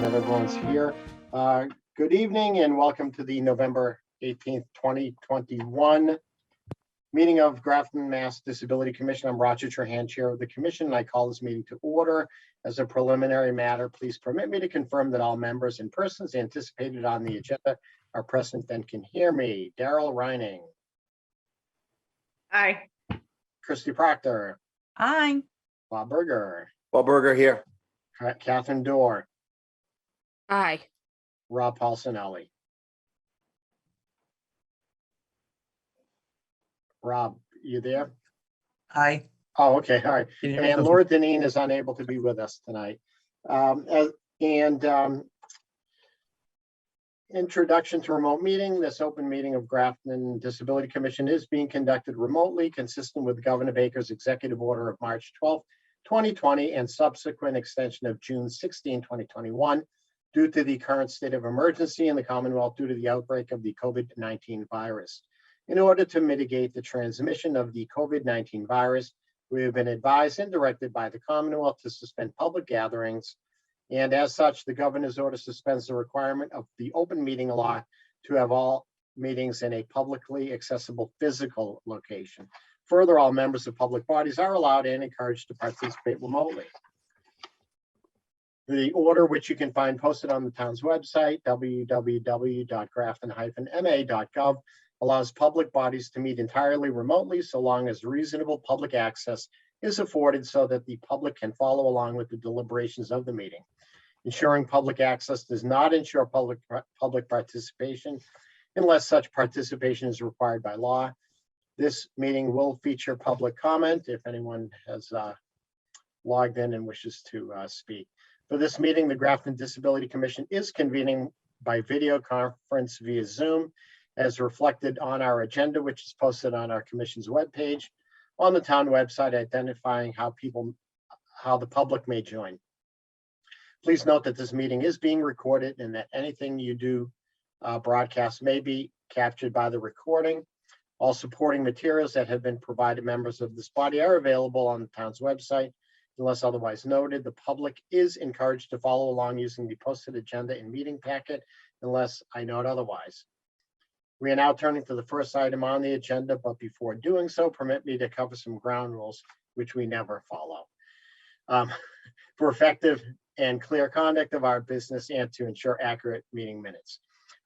that everyone's here. Good evening and welcome to the November 18th, 2021 meeting of Grafton Mass Disability Commission. I'm Roger Trahan, chair of the commission, and I call this meeting to order. As a preliminary matter, please permit me to confirm that all members and persons anticipated on the agenda are present and can hear me. Daryl Reining. Aye. Christy Proctor. Aye. Bob Berger. Bob Berger here. Catherine Dorr. Aye. Rob Paulsonelli. Rob, you there? Aye. Oh, okay, all right. Can you hear me? And Laura Deneen is unable to be with us tonight. Introduction to remote meeting. This open meeting of Grafton Disability Commission is being conducted remotely, consistent with Governor Baker's executive order of March 12th, 2020, and subsequent extension of June 16, 2021, due to the current state of emergency in the Commonwealth due to the outbreak of the COVID-19 virus. In order to mitigate the transmission of the COVID-19 virus, we have been advised and directed by the Commonwealth to suspend public gatherings. And as such, the governor's order suspends the requirement of the open meeting law to have all meetings in a publicly accessible physical location. Further, all members of public bodies are allowed and encouraged to participate remotely. The order, which you can find posted on the town's website, www.grafton-ma.gov, allows public bodies to meet entirely remotely so long as reasonable public access is afforded so that the public can follow along with the deliberations of the meeting. Ensuring public access does not ensure public participation unless such participation is required by law. This meeting will feature public comment if anyone has logged in and wishes to speak. For this meeting, the Grafton Disability Commission is convening by video conference via Zoom, as reflected on our agenda, which is posted on our commission's webpage on the town website, identifying how the public may join. Please note that this meeting is being recorded and that anything you do broadcast may be captured by the recording. All supporting materials that have been provided members of this body are available on the town's website. Unless otherwise noted, the public is encouraged to follow along using the posted agenda and meeting packet unless I note otherwise. We are now turning to the first item on the agenda, but before doing so, permit me to cover some ground rules, which we never follow. For effective and clear conduct of our business and to ensure accurate meeting minutes.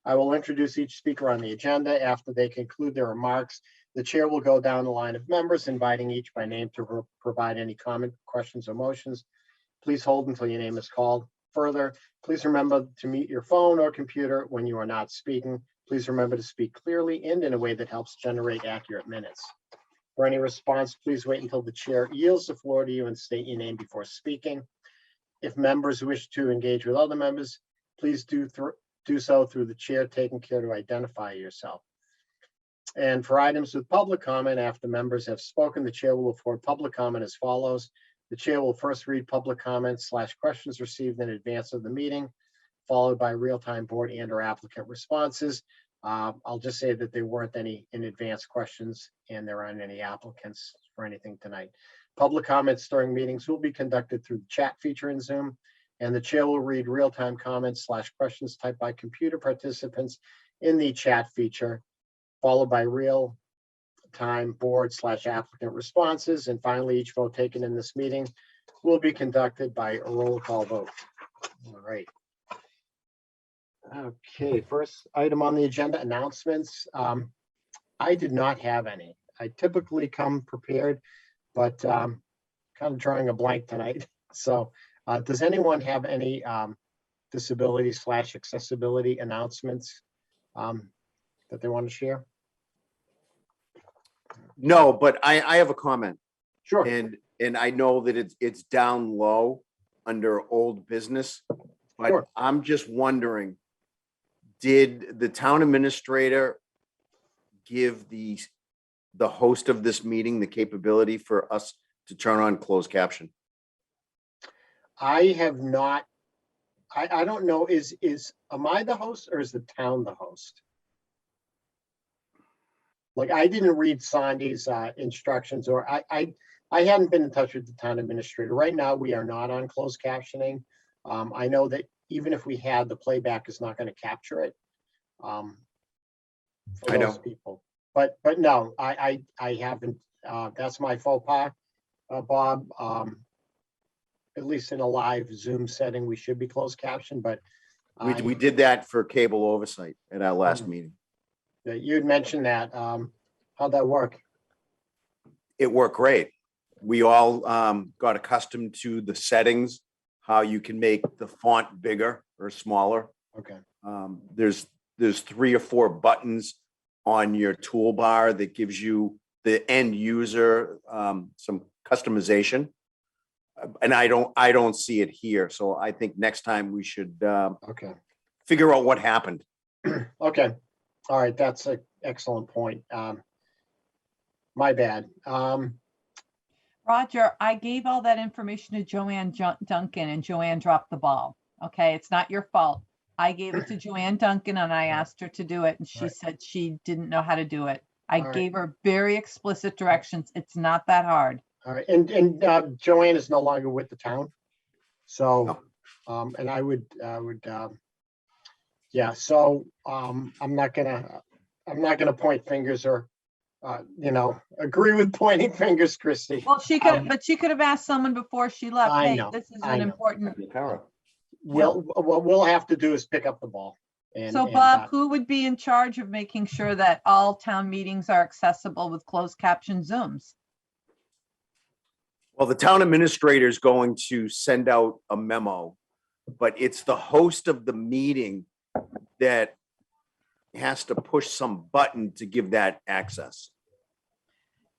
I will introduce each speaker on the agenda. After they conclude their remarks, the chair will go down the line of members, inviting each by name to provide any comment, questions, or motions. Please hold until your name is called. Further, please remember to mute your phone or computer when you are not speaking. Please remember to speak clearly and in a way that helps generate accurate minutes. For any response, please wait until the chair yields the floor to you and state your name before speaking. If members wish to engage with other members, please do so through the chair, taking care to identify yourself. And for items with public comment, after members have spoken, the chair will afford public comment as follows. The chair will first read public comments / questions received in advance of the meeting, followed by real-time board and or applicant responses. I'll just say that there weren't any in advance questions and there aren't any applicants for anything tonight. Public comments during meetings will be conducted through the chat feature in Zoom, and the chair will read real-time comments / questions typed by computer participants in the chat feature, followed by real-time board / applicant responses. And finally, each vote taken in this meeting will be conducted by a roll call vote. All right. Okay, first item on the agenda, announcements. I did not have any. I typically come prepared, but kind of drawing a blank tonight. So does anyone have any disability / accessibility announcements that they want to share? No, but I have a comment. Sure. And I know that it's down low under old business, but Sure. I'm just wondering, did the town administrator give the host of this meeting the capability for us to turn on closed caption? I have not. I don't know. Am I the host or is the town the host? Like, I didn't read Sandy's instructions, or I hadn't been in touch with the town administrator. Right now, we are not on closed captioning. I know that even if we had, the playback is not going to capture it. For I know. those people. But no, I haven't, that's my faux pas, Bob. At least in a live Zoom setting, we should be closed captioned, but We did that for cable oversight at our last meeting. you'd mentioned that. How'd that work? It worked great. We all got accustomed to the settings, how you can make the font bigger or smaller. Okay. There's 3 or 4 buttons on your toolbar that gives you the end user some customization. And I don't see it here. So I think next time we should Okay. figure out what happened. Okay. All right. That's an excellent point. My bad. Roger, I gave all that information to Joanne Duncan and Joanne dropped the ball. Okay, it's not your fault. I gave it to Joanne Duncan and I asked her to do it and she Right. said she didn't know how to do it. I All right. gave her very explicit directions. It's not that hard. All right. And Joanne is no longer with the town. So, and I would, yeah, so I'm not gonna point fingers or, agree with pointing fingers, Christie. Well, but she could have asked someone before she left. I Hey, know, this is I an know. important. What we'll have to do is pick up the ball. So Bob, who would be in charge of making sure that all town meetings are accessible with closed caption Zooms? Well, the town administrator is going to send out a memo, but it's the host of the meeting that has to push some button to give that access.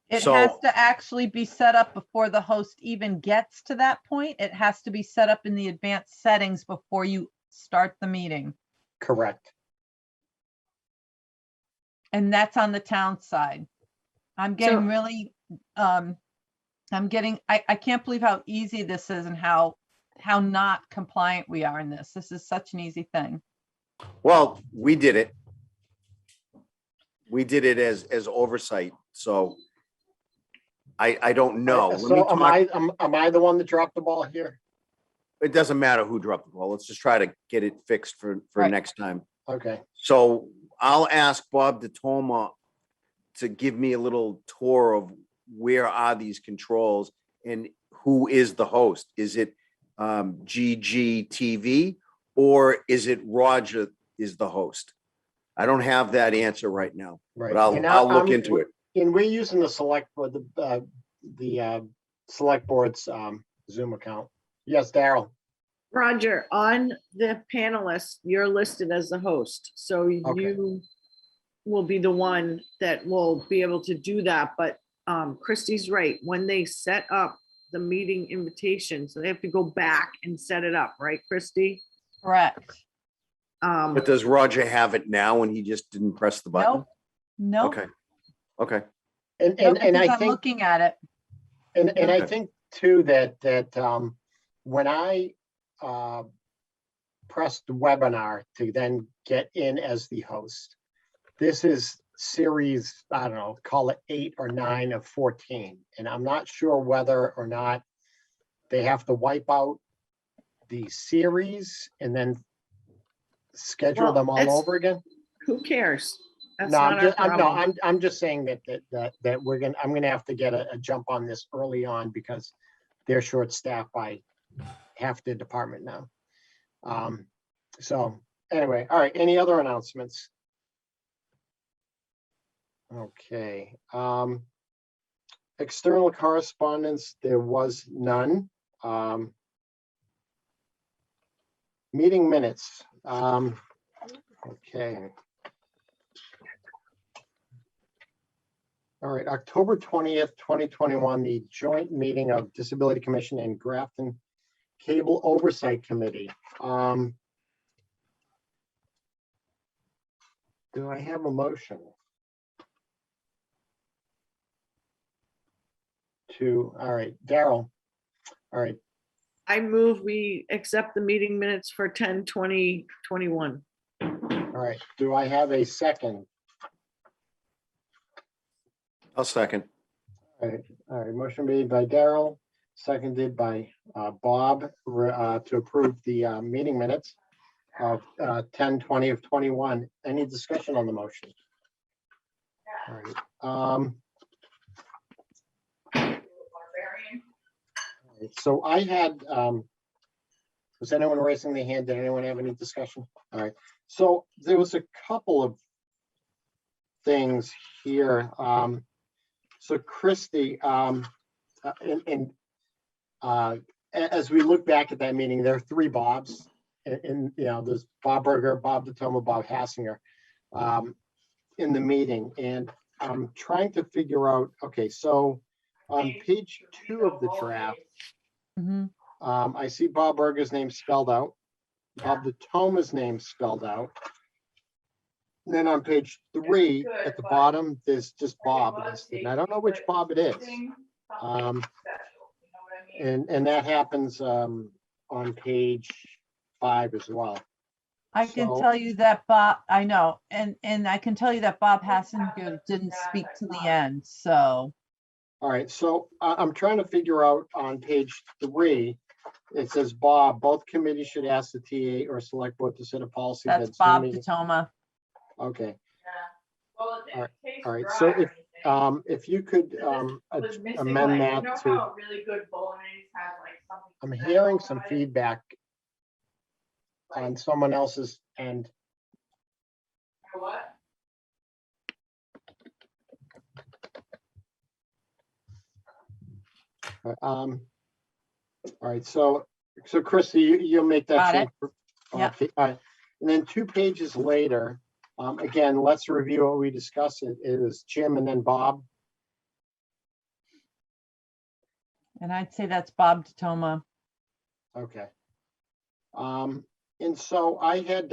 It So- has to actually be set up before the host even gets to that point. It has to be set up in the advanced settings before you start the meeting. Correct. And that's on the town side. I'm getting really, I can't believe how easy this is and how not compliant we are in this. This is such an easy thing. Well, we did it. We did it as oversight, so I don't know. Let me So talk- am I the one that dropped the ball here? It doesn't matter who dropped the ball. Let's just try to get it fixed for Right. next time. Okay. So I'll ask Bob DeToma to give me a little tour of where are these controls and who is the host? Is it GGTV or is it Roger is the host? I don't have that answer right now, Right. but And I'll look into it. And we're using the select board, the select board's Zoom account. Yes, Daryl. Roger, on the panelists, you're listed as the host, so Okay. you will be the one that will be able to do that, but Christie's right, when they set up the meeting invitation, so they have to go back and set it up, right, Christie? Correct. But does Roger have it now and he just didn't press the button? Nope. Nope. Okay. And Nope, and I because I'm think looking at it. and I Okay. think too that when I pressed the webinar to then get in as the host, this is series, I don't know, call it 8 or 9 of 14. And I'm not sure whether or not they have to wipe out the series and then schedule Well, them all it's- over again. Who cares? That's No, not our problem. I'm just saying that I'm gonna have to get a jump on this early on because they're short-staffed by half the department now. So anyway, all right, any other announcements? Okay, external correspondence, there was none. Meeting minutes, okay. All right, October 20th, 2021, the joint meeting of Disability Commission and Grafton Cable Oversight Committee. Do I have a motion? All right, Daryl. All right, I move we accept the meeting minutes for 10/20/21. all right. Do I have a second? I'll second. All right, motion made by Daryl, seconded by Bob to approve the meeting minutes. of 10/20 of 21. Any discussion on the motion? All right. So I had, was anyone raising their hand? Did anyone have any discussion? All right. So there was a couple of things here. So Christie, as we look back at that meeting, there are three Bobs, and there's Bob Berger, Bob DeToma, Bob Hassinger, in the meeting, and I'm trying to figure out. Okay, so on page 2 of the draft, Mhm. I see Bob Berger's name spelled out, Bob DeToma's name spelled out. And then on page 3 at the bottom, there's just Bob listed. And I don't know which Bob it is. And that happens on page 5 as well. I can So- tell you that Bob, I know, and I can tell you that Bob Hassinger didn't speak to the end, so. All right, so I'm trying to figure out on page 3, it says Bob, both committees should ask the TA or select board to set a policy. That's that Bob Zooming- DeToma. Okay, all right, so if you could amend that to, Really good bolognese has like something. I'm hearing some feedback on someone else's end. What? All right, so Christie, you'll make that Got it. change. Yeah. Okay, all right. And then 2 pages later, again, let's review what we discussed. It was Jim and then Bob. And I'd say that's Bob DeToma. Okay. And so I had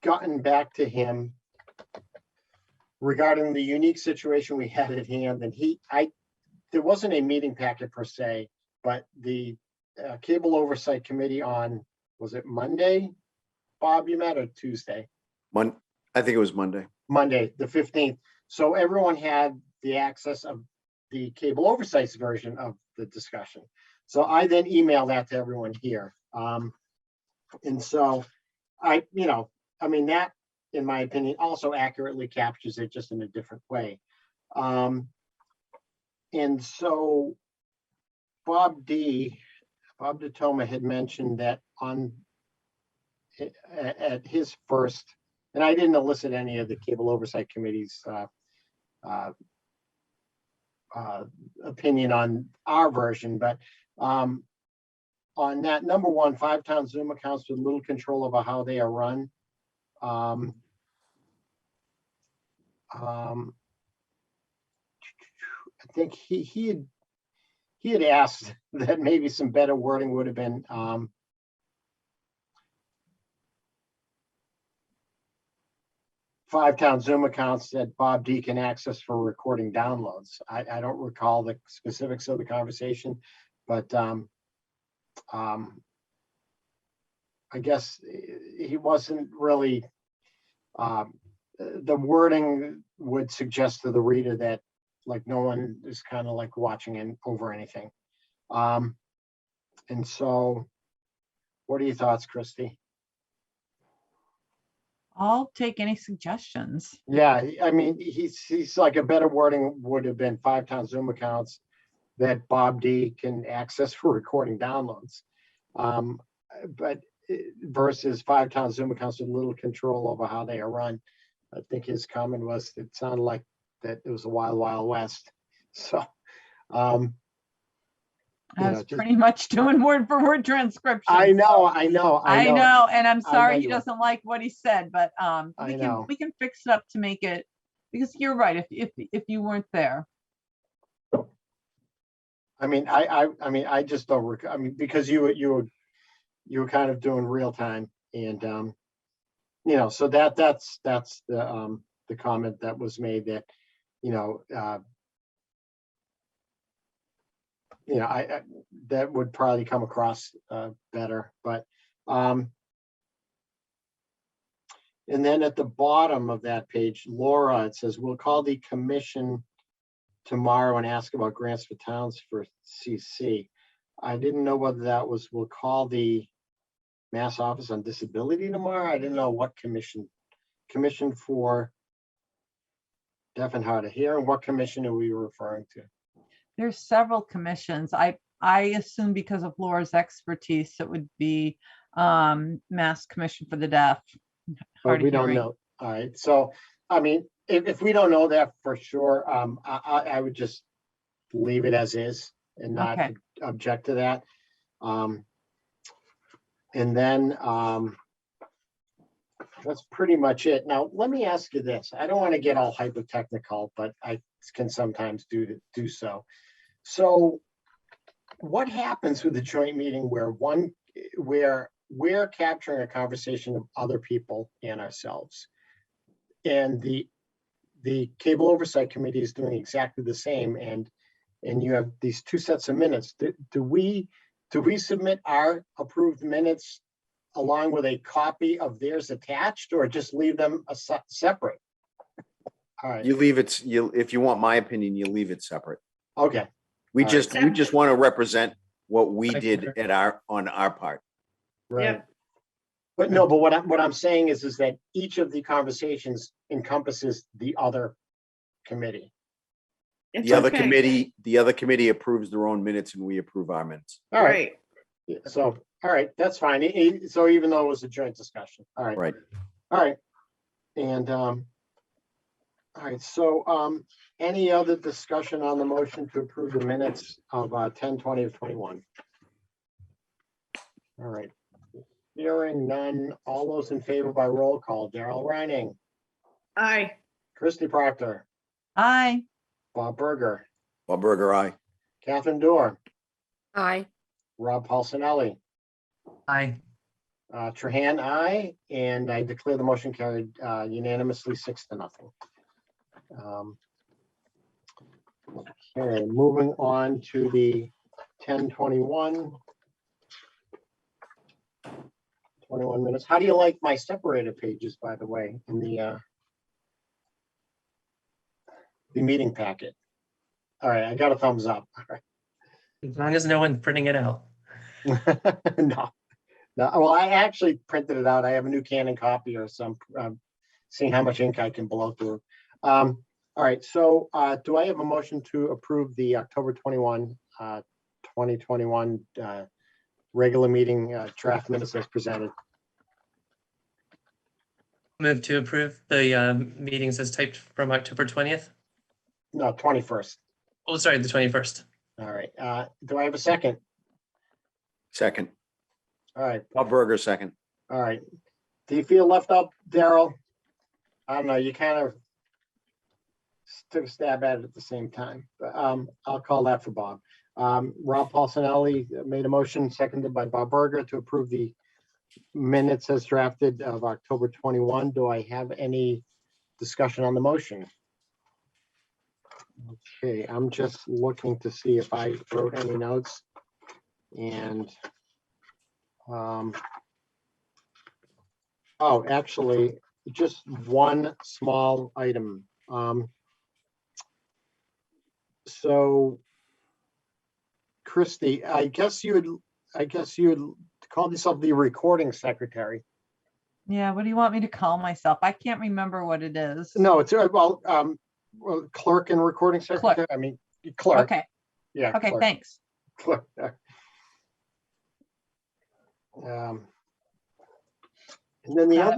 gotten back to him regarding the unique situation we had at hand, and there wasn't a meeting packet per se, but the Cable Oversight Committee on, was it Monday, Bob, you met, or Tuesday? I think it was Monday. Monday, the 15th. So everyone had the access of the Cable Oversight's version of the discussion. So I then emailed that to everyone here. And so that, in my opinion, also accurately captures it, just in a different way. And so Bob DeToma had mentioned that at his first, and I didn't elicit any of the Cable Oversight Committee's opinion on our version, but on that, number 1, 5-town Zoom accounts with little control over how they are run. I think he had asked that maybe some better wording would have been 5-town Zoom accounts that Bob D can access for recording downloads. I don't recall the specifics of the conversation, but I guess he wasn't really, the wording would suggest to the reader that like no one is kind of like watching over anything. And so what are your thoughts, Christie? I'll take any suggestions. Yeah, I mean, he's like, a better wording would have been 5-town Zoom accounts that Bob D can access for recording downloads. But versus 5-town Zoom accounts with little control over how they are run. I think his comment was, it sounded like that it was a wild, wild west. So, I you know, was just- pretty much doing word for word transcription. I know, and I'm sorry he you are. doesn't like what he said, but I know. we can fix it up to make it, because you're right, if you weren't there. I mean, I just don't, because you were kind of doing real time, and so that's the comment that was made, that I that would probably come across better, but and then at the bottom of that page, Laura, it says, we'll call the commission tomorrow and ask about grants for towns for CC. I didn't know whether that was, we'll call the Mass Office on Disability tomorrow. I didn't know what commission for deaf and hard of hearing. What commission are we referring to? There's several commissions. I assume because of Laura's expertise, it would be Mass Commission for the Deaf. But Hard of we don't hearing. know. All right, so, I mean, if we don't know that for sure, I would just leave it as is and not Okay. object to that. And then, that's pretty much it. Now, let me ask you this. I don't want to get all hyper-technical, but I can sometimes do so. So what happens with the joint meeting where we're capturing a conversation of other people and ourselves? And the Cable Oversight Committee is doing exactly the same, and you have these two sets of minutes. Do we submit our approved minutes along with a copy of theirs attached, or just leave them separate? All right, You leave it, if you want my opinion, you leave it separate. okay, We All just want to represent what we I did concur. on our part. right. Yep. But no, but what I'm saying is that each of the conversations encompasses the other committee. It's The other okay. committee approves their own minutes and we approve our minutes. All right, Right. so, all right, that's fine. So even though it was a joint discussion, all right. Right. All right, and, all right, so, any other discussion on the motion to approve the minutes of 10/20 of 21? All right, hearing none, all those in favor by roll call: Darrell Reining, Aye. Christy Proctor, Aye. Bob Berger, Bob Burger, aye. Catherine Dorr, Aye. Rob Paulsonelli, Aye. Trahan, aye, and I declare the motion carried unanimously 6-0. Okay, moving on to the 10/21. 21 minutes. How do you like my separated pages, by the way, in the meeting packet? All right, I got a thumbs up. All right. As long as no one's printing it out. No, well, I actually printed it out. I have a new Canon copier, so I'm seeing how much ink I can blow through. All right, so do I have a motion to approve the October 21, 2021 regular meeting draft minutes as presented? Move to approve the meetings as typed from October 20th. No, 21st. Oh, sorry, the 21st. All right, do I have a second? Second. All right, Bob Burger, second. all right. Do you feel left out, Daryl? I don't know, you kind of took a stab at it at the same time, but I'll call that for Bob. Rob Paulsonelli made a motion, seconded by Bob Berger, to approve the minutes as drafted of October 21. Do I have any discussion on the motion? Okay, I'm just looking to see if I wrote any notes. And oh, actually, just one small item. So Christy, I guess you would call yourself the recording secretary. Yeah, what do you want me to call myself? I can't remember what it is. No, it's well, clerk and recording secretary. I mean, clerk. Okay, Yeah. okay, clerk. thanks. Clerk. And then the Got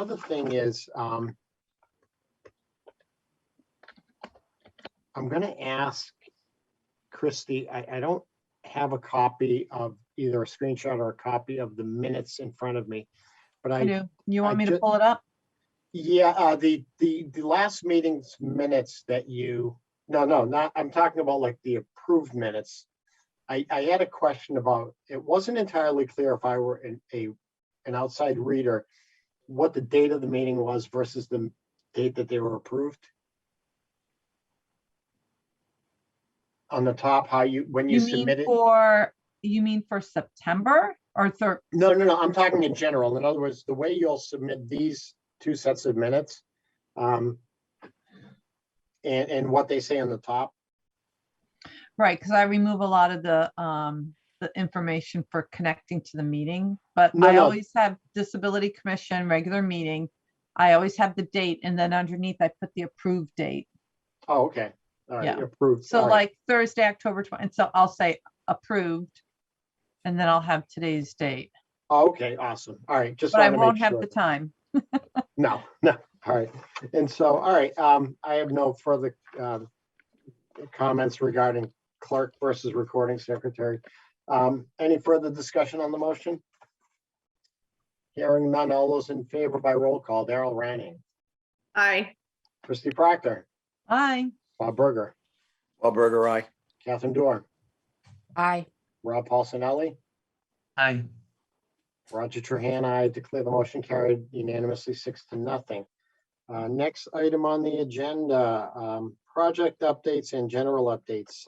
other thing is, I'm going to ask Christy, I don't have a copy of either a screenshot or a copy of the minutes in front of me, but I do. You want me to pull it up? yeah, the last meeting's minutes that not, I'm talking about like the approved minutes. I had a question about, it wasn't entirely clear if I were an outside reader, what the date of the meeting was versus the date that they were approved. On the top, when you submit it? You mean for September or third? No, I'm talking in general. In other words, the way you'll submit these two sets of minutes, and what they say on the top. Right, because I remove a lot of the the information for connecting to the meeting, but No, I no. always have Disability Commission, regular meeting. I always have the date, and then underneath I put the approved date. Oh, okay. All right, Yeah. approved. So All right. like Thursday, October 20th, and so I'll say approved, and then I'll have today's date, Oh, okay, awesome. All right, just but I want to make won't have sure. the time. No, no, all right. And so, all right, I have no further comments regarding clerk versus recording secretary. Any further discussion on the motion? Hearing none, all those in favor by roll call, Darrell Ranning, Aye. Christy Proctor, Aye. Bob Berger, Bob Burger, aye. Catherine Dorr, Aye. Rob Paulsonelli, Aye. Roger Trahan. I declare the motion carried unanimously 6-0. Next item on the agenda, project updates and general updates.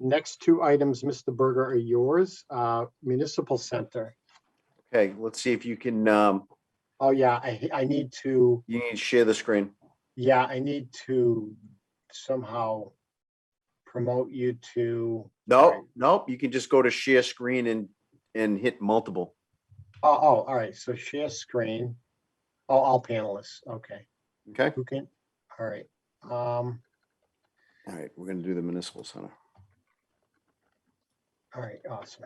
Next two items, Mr. Berger, are yours. Municipal Center. Okay, let's see if you can, Oh, yeah, I need to, you need to share the screen. yeah, I need to somehow promote you to. No, nope, you can just go to share screen and hit multiple. Oh, all right, so share screen. Oh, all panelists, okay. Okay, Who can, all right. all right, we're gonna do the municipal center. All right, awesome.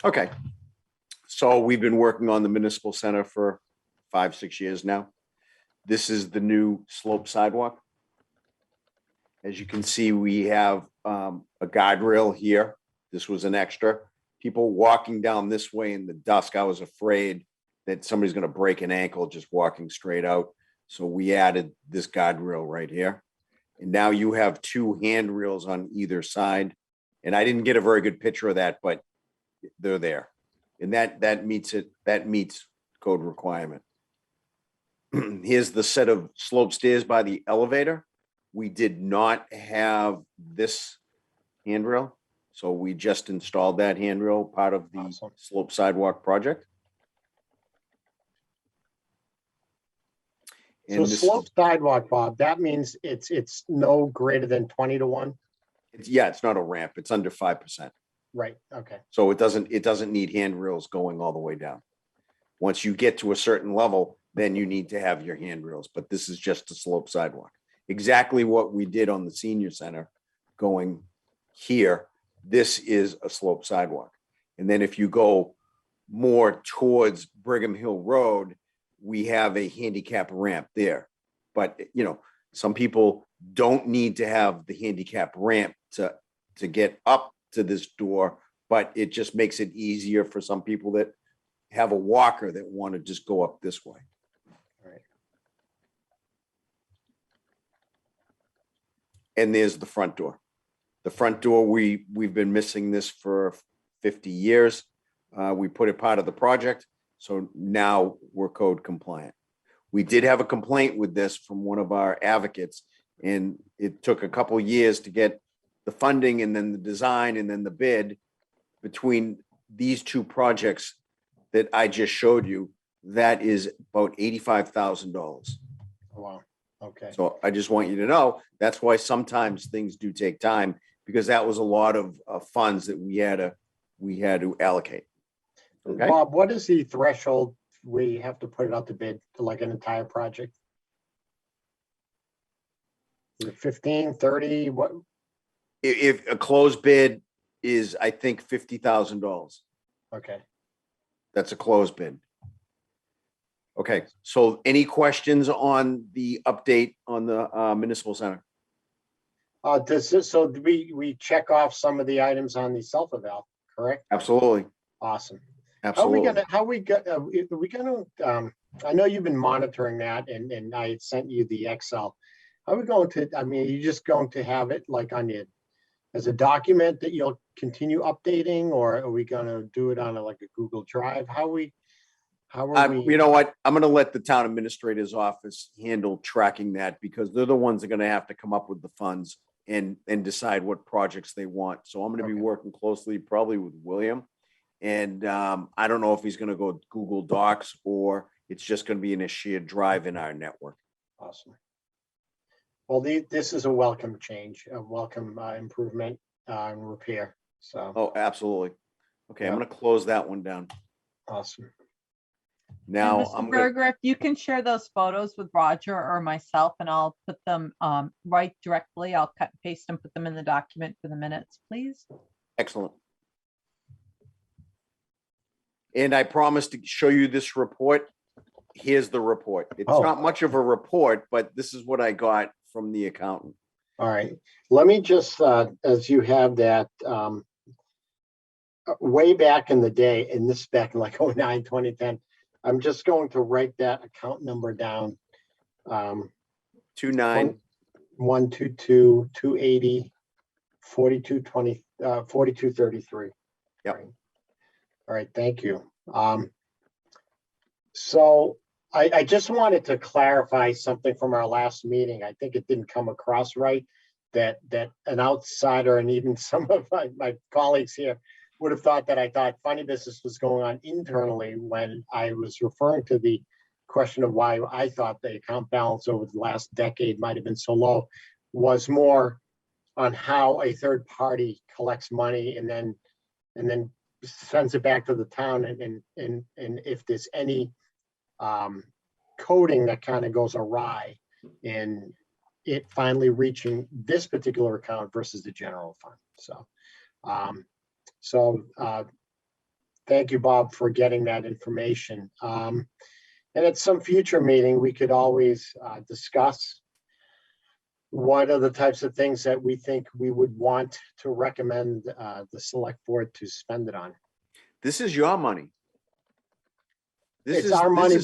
Okay. So we've been working on the municipal center for 5-6 years now. This is the new slope sidewalk. As you can see, we have a guardrail here. This was an extra. People walking down this way in the dusk, I was afraid that somebody's gonna break an ankle just walking straight out. So we added this guardrail right here. And now you have two handrails on either side. And I didn't get a very good picture of that, but they're there. And that meets it, that meets code requirement. Here's the set of slope stairs by the elevator. We did not have this handrail, so we just installed that handrail, part of the Awesome. slope sidewalk project. So And this, slope sidewalk, Bob, that means it's no greater than 20-1? yeah, it's not a ramp, it's under 5%. Right, okay, So it doesn't need handrails going all the way down. Once you get to a certain level, then you need to have your handrails, but this is just a slope sidewalk. Exactly what we did on the senior center going here. This is a slope sidewalk. And then if you go more towards Brigham Hill Road, we have a handicap ramp there. But, you know, some people don't need to have the handicap ramp to get up to this door, but it just makes it easier for some people that have a walker that want to just go up this way. Right. And there's the front door. The front door, we've been missing this for 50 years. We put it part of the project, so now we're code compliant. We did have a complaint with this from one of our advocates, and it took a couple years to get the funding and then the design and then the bid. Between these two projects that I just showed you, that is about $85,000. Oh, wow, okay. So I just want you to know, that's why sometimes things do take time, because that was a lot of funds that we had to allocate. Okay, Bob, what is the threshold where you have to put it out to bid for like an entire project? Is it 15, 30, what? if a closed bid is, I think, $50,000, Okay, that's a closed bid. Okay, so any questions on the update on the municipal center? does this, so do we check off some of the items on the self-eval, correct? Absolutely, Awesome. absolutely. Are we gonna, I know you've been monitoring that and I had sent you the Excel. How are we going to, I mean, are you just going to have it like on your, as a document that you'll continue updating, or are we gonna do it on like a Google Drive? How are we? You know what? I'm gonna let the town administrator's office handle tracking that, because they're the ones that are gonna have to come up with the funds and decide what projects they want. So I'm gonna be Okay. working closely probably with William. And I don't know if he's gonna go Google Docs or it's just gonna be in a shared drive in our network. Awesome. Well, this is a welcome change, a welcome improvement and repair. So Oh, absolutely. Okay, I'm Yeah. gonna close that one down. awesome. Now, And I'm Mr. gonna, Berger, if you can share those photos with Roger or myself, and I'll put them right directly. I'll cut and paste and put them in the document for the minutes, please. excellent. And I promised to show you this report. Here's the report. It's Oh. not much of a report, but this is what I got from the accountant. All right. Let me just, as you have that, way back in the day, and this is back in like 09, 2010, I'm just going to write that account number down. 29, 122 280 4220 4233. Yep. All right, thank you. So I just wanted to clarify something from our last meeting. I think it didn't come across right, that an outsider and even some of my colleagues here would have thought that I thought funny business was going on internally when I was referring to the question of why I thought the account balance over the last decade might have been so low, was more on how a third party collects money and then sends it back to the town, and if there's any coding that kind of goes awry in it finally reaching this particular account versus the general fund. So thank you, Bob, for getting that information. And at some future meeting, we could always discuss what are the types of things that we think we would want to recommend the select board to spend it on. this is your money. It's our money,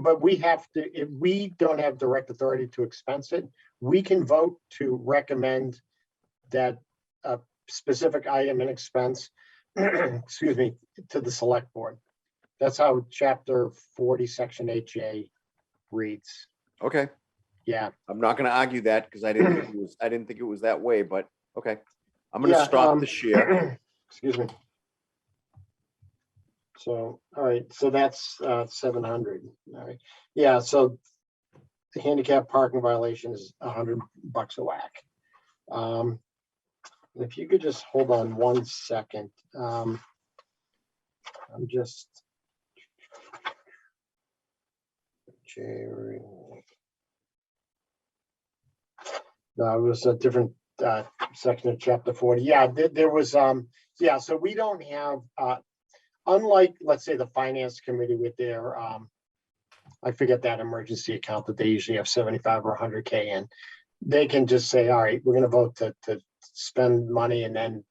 but we have to, if we don't have direct authority to expense it, we can vote to recommend that a specific item and expense, excuse me, to the select board. That's how chapter 40, section HA reads. Okay, Yeah. I'm not gonna argue that because I didn't think it was that way, but okay. I'm gonna Yeah, stop the share. Excuse me. So, all right, so that's 700. All right. Yeah, so the handicap parking violation is $100 a whack. If you could just hold on 1 second. I'm just Jerry. No, it was a different section of chapter 40. Yeah, there was yeah, so we don't have unlike, let's say, the finance committee with their I forget that emergency account that they usually have 75 or 100K in. They can just say, all right, we're going to vote to spend money, and then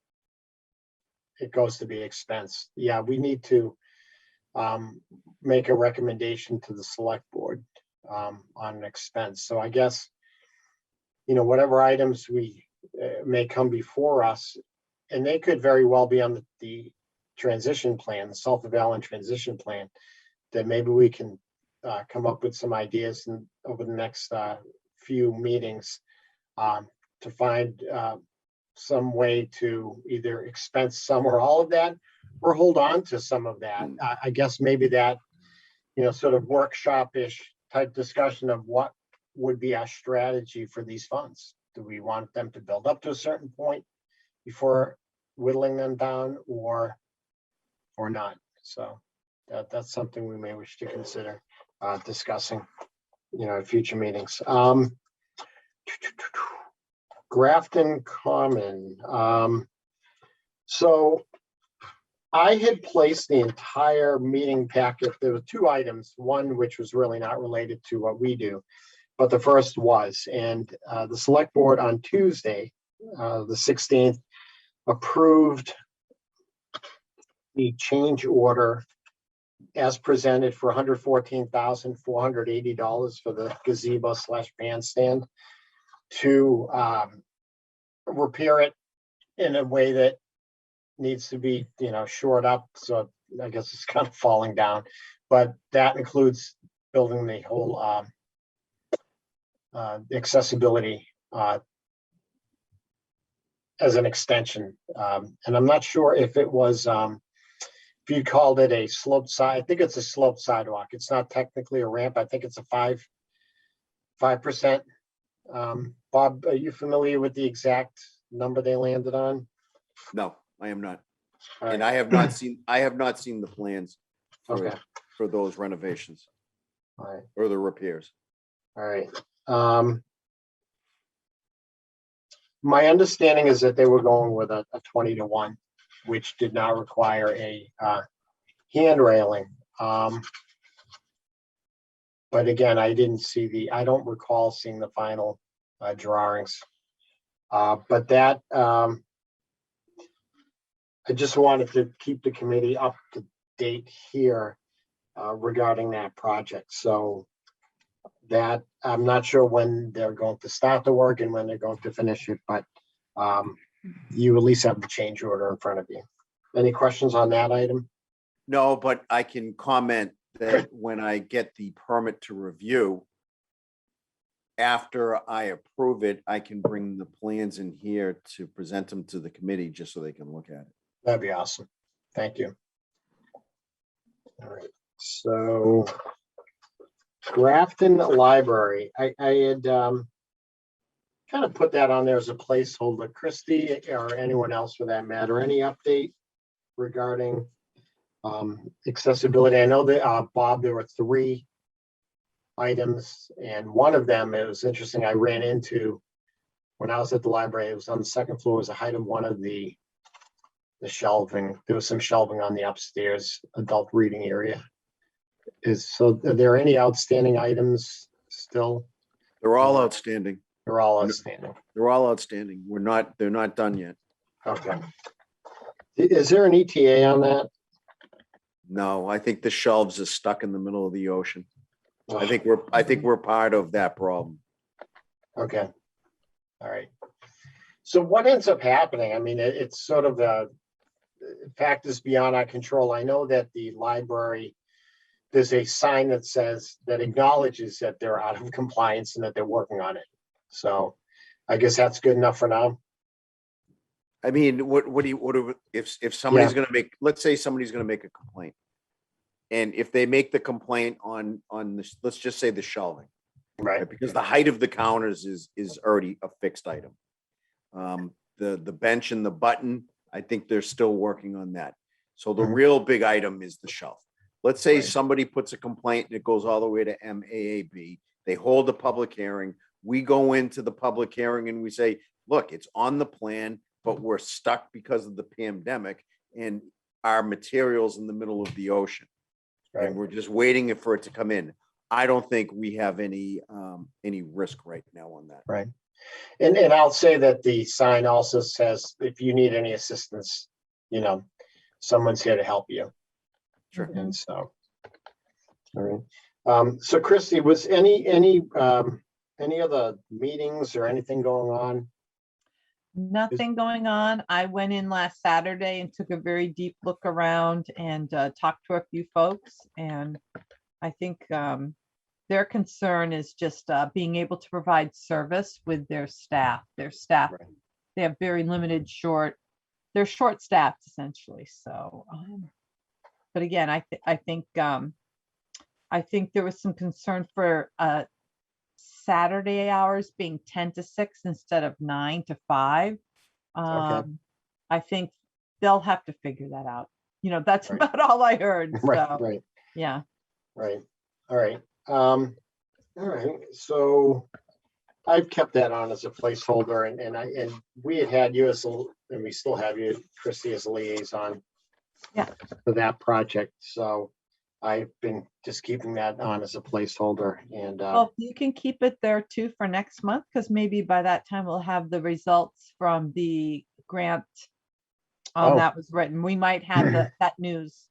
it goes to be expense. Yeah, we need to make a recommendation to the select board on an expense. So I guess, you know, whatever items we may come before us, and they could very well be on the transition plan, the self-evaluating transition plan, that maybe we can come up with some ideas over the next few meetings to find some way to either expense some or all of that, or hold on to some of that. I guess maybe that, you know, sort of workshop-ish type discussion of what would be our strategy for these funds. Do we want them to build up to a certain point before whittling them down, or not? So that's something we may wish to consider discussing, you know, at future meetings. Grafton Common. So I had placed the entire meeting packet. There were two items, one which was really not related to what we do, but the first was, and the select board on Tuesday, the 16th, approved the change order as presented for $114,480 for the gazebo / bandstand to repair it in a way that needs to be, you know, shored up. So I guess it's kind of falling down, but that includes building the whole accessibility as an extension. And I'm not sure if it was, if you called it a sloped side. I think it's a sloped sidewalk. It's not technically a ramp. I think it's a 5% Bob, are you familiar with the exact number they landed on? No, I am not. All And right, I have not seen the plans Okay. for those renovations all right, or the repairs. all right. My understanding is that they were going with a 20-to-1, which did not require a hand railing. But again, I don't recall seeing the final drawings. But that, I just wanted to keep the committee up to date here regarding that project. So that, I'm not sure when they're going to start the work and when they're going to finish it, but you at least have the change order in front of you. Any questions on that item? No, but I can comment that when I get the permit to review, after I approve it, I can bring the plans in here to present them to the committee just so they can look at it. That'd be awesome. Thank you. All right, so Grafton Library, I had kind of put that on there as a placeholder. Christie or anyone else for that matter, any update regarding accessibility? I know that Bob, there were 3 items, and one of them, it was interesting, I ran into when I was at the library. It was on the 2nd floor, was the height of one of the shelving. There was some shelving on the upstairs adult reading area. Are there any outstanding items still? They're all outstanding. They're all outstanding. They're all outstanding. They're not done yet. Okay. Is there an ETA on that? No, I think the shelves are stuck in the middle of the ocean. I think Ugh. we're part of that problem. Okay. All right. So what ends up happening? I mean, it's sort of a fact is beyond our control. I know that the library, there's a sign that acknowledges that they're out of compliance and that they're working on it. So I guess that's good enough for now. I mean, if somebody's going to make, let's say somebody's going to make a complaint. And if they make the complaint on this, let's just say the shelving, Right. because the height of the counters is already a fixed item. The bench and the button, I think they're still working on that. So the Mhm. real big item is the shelf. Let's say Right. somebody puts a complaint and it goes all the way to MAAB. They hold a public hearing. We go into the public hearing and we say, look, it's on the plan, but we're stuck because of the pandemic and our materials in the middle of the ocean. Right. And we're just waiting for it to come in. I don't think we have any risk right now on that. Right. And I'll say that the sign also says, if you need any assistance, someone's here to help you. Sure. And so, all right. So Christie, was any other meetings or anything going on? Nothing going on. I went in last Saturday and took a very deep look around and talked to a few folks. And I think their concern is just being able to provide service with their staff. Right. They have very limited they're short staffed essentially. So, but again, I think there was some concern for Saturday hours being 10 to 6 instead of 9 to 5. I think they'll have to figure that out. That's Right. about all I heard. Right. So, Right. yeah. Right. All right. All right. So I've kept that on as a placeholder, and we had you and we still have you, Christie, as a liaison. Yeah. For that project. So I've been just keeping that on as a placeholder, and Well, you can keep it there too for next month, because maybe by that time we'll have the results from the grant that was written. We might have that news,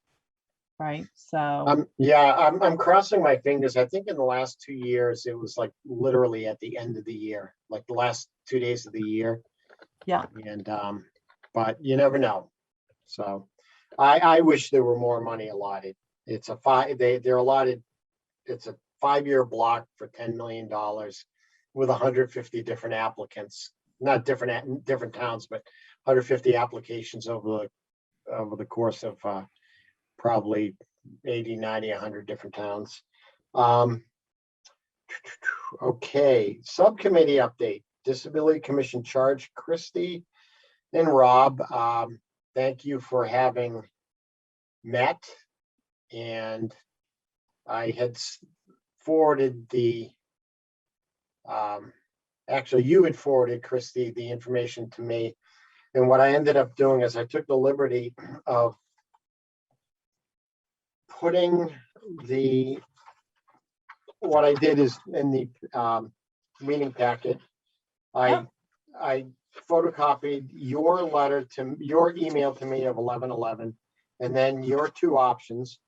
right? So yeah, I'm crossing my fingers. I think in the last 2 years, it was like literally at the end of the year, like the last 2 days of the year. yeah. And but you never know. So I wish there were more money allotted. It's they're allotted, it's a 5-year block for $10 million with 150 different applicants, not different towns, but 150 applications over the course of probably 80, 90, 100 different towns. Okay, subcommittee update, Disability Commission charge, Christie and Rob. Thank you for having met. And I had forwarded actually you had forwarded, Christie, the information to me. And what I ended up doing is I took the liberty of putting what I did is in the meeting packet, I photocopied your letter to your email to me of 11/11, and then your two options.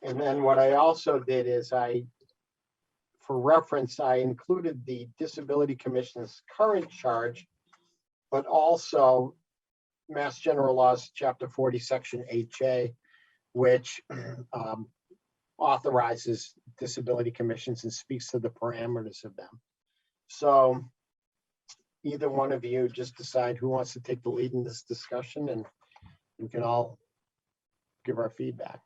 And then what I also did is for reference, I included the Disability Commission's current charge, but also Mass General Laws, Chapter 40, Section 8J, which authorizes disability commissions and speaks to the parameters of them. So either one of you just decide who wants to take the lead in this discussion, and we can all give our feedback.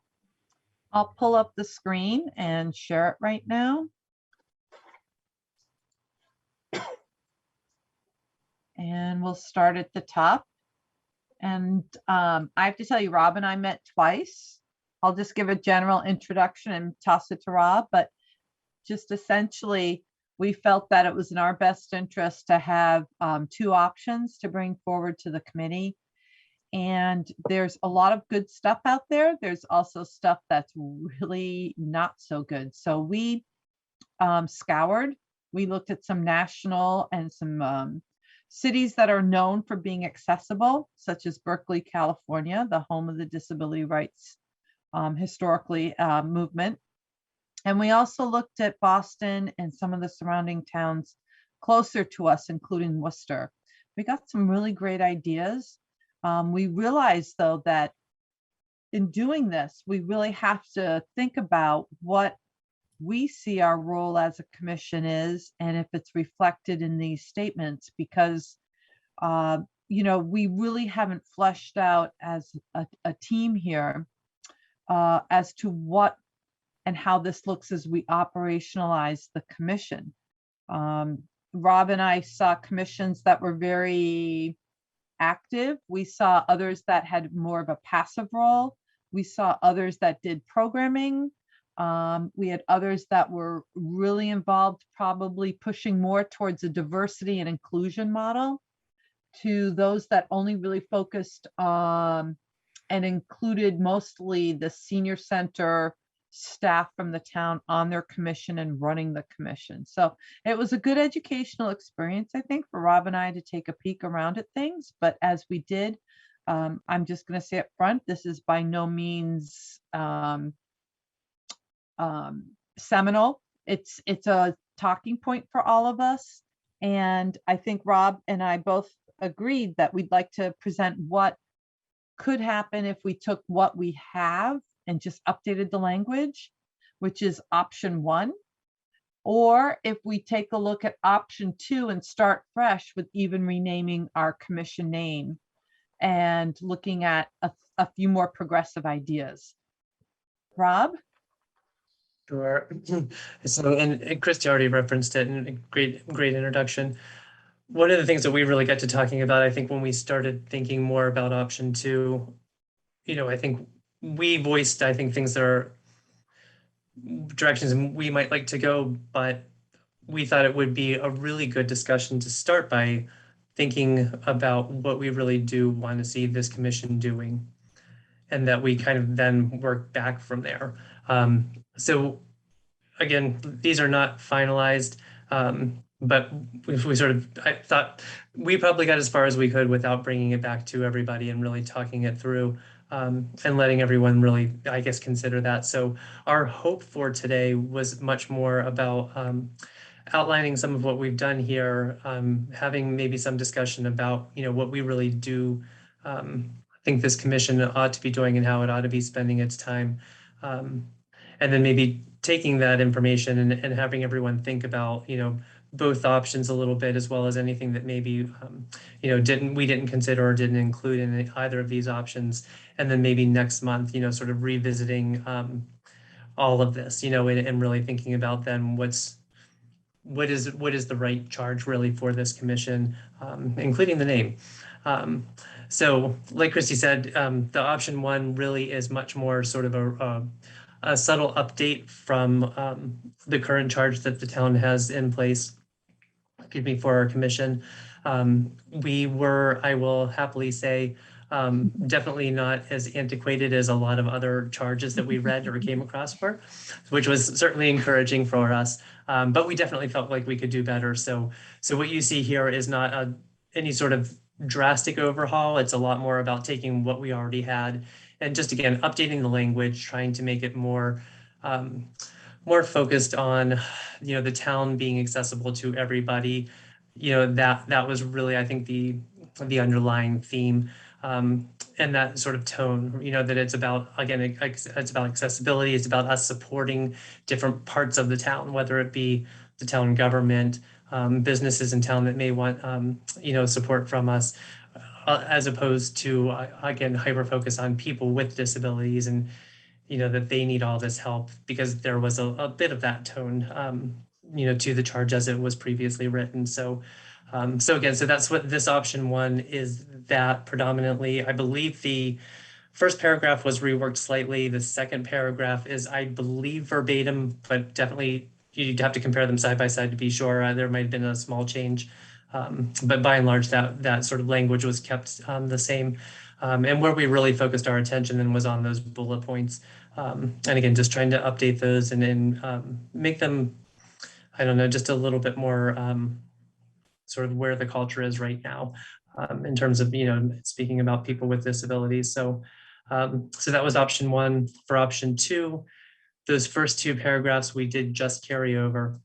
I'll pull up the screen and share it right now. And we'll start at the top. And I have to tell you, Rob and I met twice. I'll just give a general introduction and toss it to Rob, but just essentially, we felt that it was in our best interest to have two options to bring forward to the committee. And there's a lot of good stuff out there. There's also stuff that's really not so good. So we scoured, we looked at some national and some cities that are known for being accessible, such as Berkeley, California, the home of the disability rights historically movement. And we also looked at Boston and some of the surrounding towns closer to us, including Worcester. We got some really great ideas. We realized, though, that in doing this, we really have to think about what we see our role as a commission is, and if it's reflected in these statements, because we really haven't fleshed out as a team here as to what and how this looks as we operationalize the commission. Rob and I saw commissions that were very active. We saw others that had more of a passive role. We saw others that did programming. We had others that were really involved, probably pushing more towards a diversity and inclusion model, to those that only really focused and included mostly the senior center staff from the town on their commission and running the commission. So it was a good educational experience, I think, for Rob and I to take a peek around at things. But as we did, I'm just going to say up front, this is by no means seminal. It's a talking point for all of us. And I think Rob and I both agreed that we'd like to present what could happen if we took what we have and just updated the language, which is option 1, or if we take a look at option 2 and start fresh with even renaming our commission name and looking at a few more progressive ideas. Rob? Sure. So, and Christy already referenced it, and a great introduction. One of the things that we really got to talking about, I think, when we started thinking more about option 2, I think we voiced, things that are directions we might like to go, but we thought it would be a really good discussion to start by thinking about what we really do want to see this commission doing, and that we kind of then work back from there. So again, these are not finalized, but I thought we probably got as far as we could without bringing it back to everybody and really talking it through, and letting everyone really, consider that. So our hope for today was much more about outlining some of what we've done here, having maybe some discussion about, what we really do think this commission ought to be doing and how it ought to be spending its time. And then maybe taking that information and having everyone think about, both options a little bit, as well as anything that maybe, we didn't consider or didn't include in either of these options. And then maybe next month, sort of revisiting all of this, and really thinking about then what is the right charge really for this commission, including the name. So like Christy said, the option one really is much more sort of a subtle update from the current charge that the town has in place, for our commission. We were, I will happily say, definitely not as antiquated as a lot of other charges that we read or came across for, which was certainly encouraging for us. But we definitely felt like we could do better. So what you see here is not any sort of drastic overhaul. It's a lot more about taking what we already had and just, again, updating the language, trying to make it more focused on, the town being accessible to everybody. That was really, I think, the underlying theme, and that sort of tone, that it's about, again, it's about accessibility. It's about us supporting different parts of the town, whether it be the town government, businesses in town that may want, support from us, as opposed to, again, hyper focus on people with disabilities and, that they need all this help, because there was a bit of that tone, to the charge as it was previously written. So that's what this option one is, that predominantly. I believe the first paragraph was reworked slightly. The second paragraph is, I believe, verbatim, but definitely you'd have to compare them side by side to be sure. There might have been a small change, but by and large, that sort of language was kept the same. And where we really focused our attention then was on those bullet points. And again, just trying to update those and then make them, I don't know, just a little bit more sort of where the culture is right now, in terms of, speaking about people with disabilities. So that was option one. For option two, those first two paragraphs we did just carry over.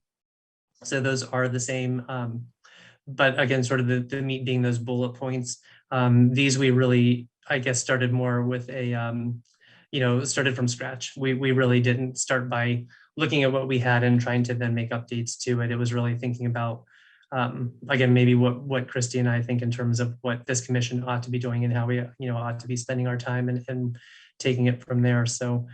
So those are the same, but again, sort of the meat being those bullet points. These we really, I guess, started more with a, started from scratch. We really didn't start by looking at what we had and trying to then make updates to it. It was really thinking about, again, maybe what Christy and I think in terms of what this commission ought to be doing and how we, ought to be spending our time and taking it from there. So,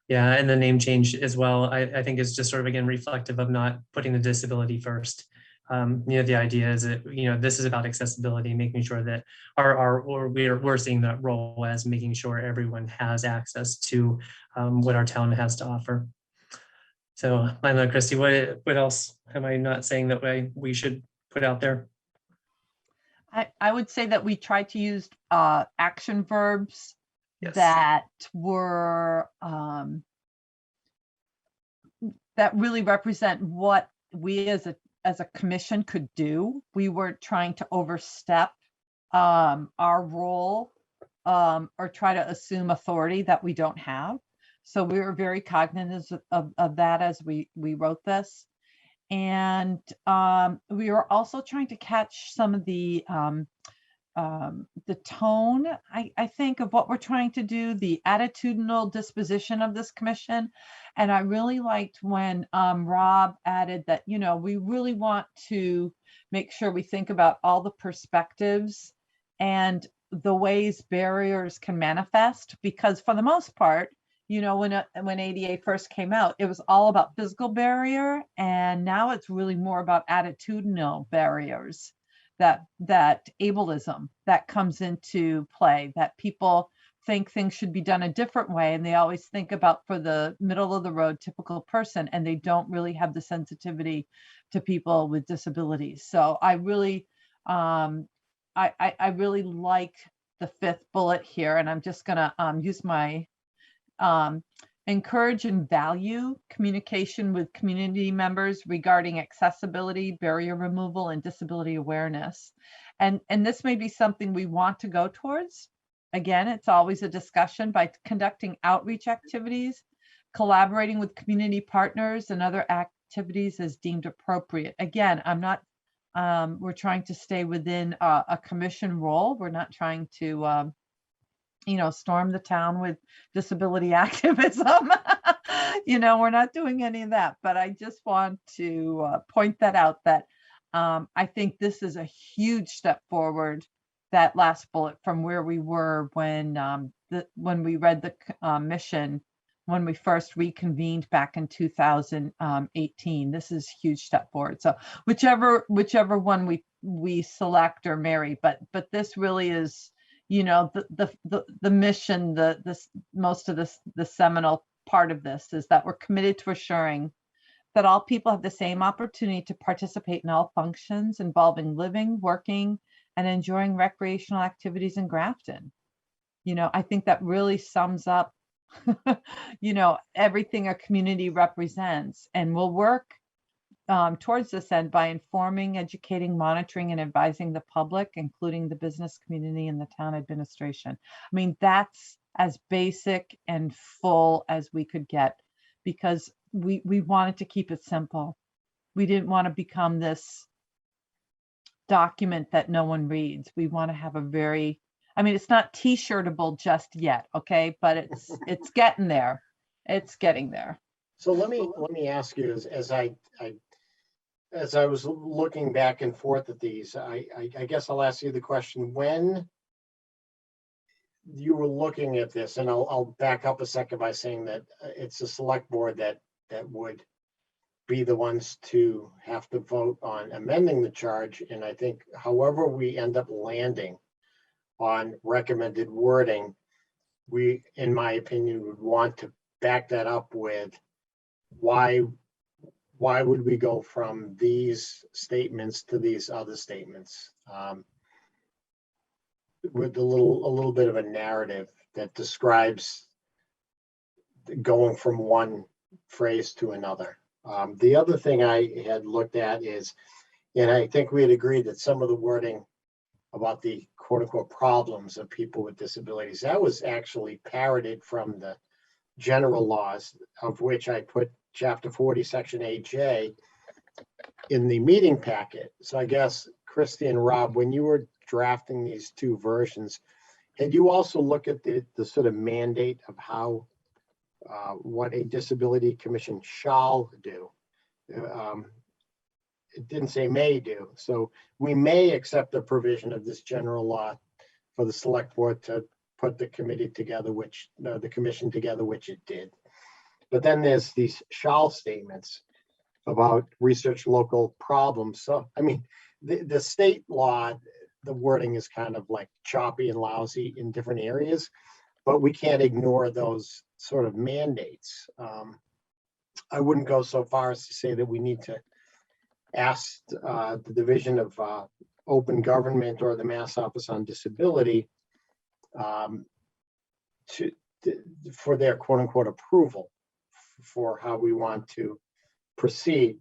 yeah, and the name change as well, I think is just sort of, again, reflective of not putting the disability first. The idea is that, this is about accessibility, making sure that we're seeing that role as making sure everyone has access to what our town has to offer. So, I don't know, Christy, what else am I not saying that we should put out there? I would say that we tried to use action verbs. Yes. That were that really represent what we as a commission could do. We weren't trying to overstep our role or try to assume authority that we don't have. So we were very cognizant of that as we wrote this. And we were also trying to catch some of the tone, I think, of what we're trying to do, the attitudinal disposition of this commission. And I really liked when Rob added that, we really want to make sure we think about all the perspectives and the ways barriers can manifest, because for the most part, when ADA first came out, it was all about physical barrier, and now it's really more about attitudinal barriers. That ableism that comes into play, that people think things should be done a different way, and they always think about for the middle of the road typical person, and they don't really have the sensitivity to people with disabilities. So I really I really like the fifth bullet here, and I'm just gonna use my encourage and value communication with community members regarding accessibility, barrier removal, and disability awareness. And this may be something we want to go towards. Again, it's always a discussion by conducting outreach activities, collaborating with community partners, and other activities as deemed appropriate. Again, I'm not, we're trying to stay within a commission role. We're not trying to storm the town with disability activism. We're not doing any of that, but I just want to point that out, that I think this is a huge step forward, that last bullet, from where we were when we read the mission when we first reconvened back in 2018. This is a huge step forward. So whichever one we select or marry, but this really is, you know, the mission, most of the seminal part of this is that we're committed to assuring that all people have the same opportunity to participate in all functions involving living, working, and enjoying recreational activities in Grafton. You know, I think that really sums up, you know, everything a community represents, and we'll work towards this end by informing, educating, monitoring, and advising the public, including the business community and the town administration. I mean, that's as basic and full as we could get, because we wanted to keep it simple. We didn't want to become this document that no one reads. We want to have a very, I mean, it's not t-shirtable just yet, okay, but it's getting there. It's getting there. So let me ask you, as I was looking back and forth at these, I guess I'll ask you the question: when you were looking at this, and I'll back up a second by saying that it's the select board that would be the ones to have to vote on amending the charge. And I think however we end up landing on recommended wording, we, in my opinion, would want to back that up with why would we go from these statements to these other statements, with a little bit of a narrative that describes going from one phrase to another. The other thing I had looked at is, and I think we had agreed that some of the wording about the quote unquote problems of people with disabilities, that was actually parroted from the general laws, of which I put Chapter 40, Section 8J in the meeting packet. So I guess, Christy and Rob, when you were drafting these two versions, had you also look at the sort of mandate of how what a disability commission shall do? It didn't say may do. So we may accept the provision of this general law for the select board to put the committee together, which the commission together, which it did. But then there's these shall statements about research local problems. So, I mean, the state law, the wording is kind of like choppy and lousy in different areas, but we can't ignore those sort of mandates. I wouldn't go so far as to say that we need to ask the Division of Open Government or the Mass Office on Disability for their quote unquote approval for how we want to proceed.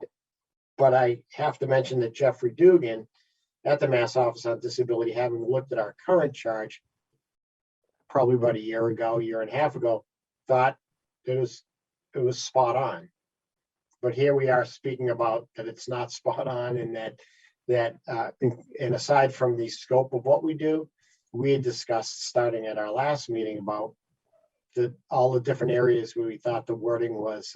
But I have to mention that Jeffrey Dugan at the Mass Office on Disability, having looked at our current charge probably about a year and a half ago, thought it was spot on. But here we are speaking about that it's not spot on, and and aside from the scope of what we do, we had discussed starting at our last meeting about all the different areas where we thought the wording was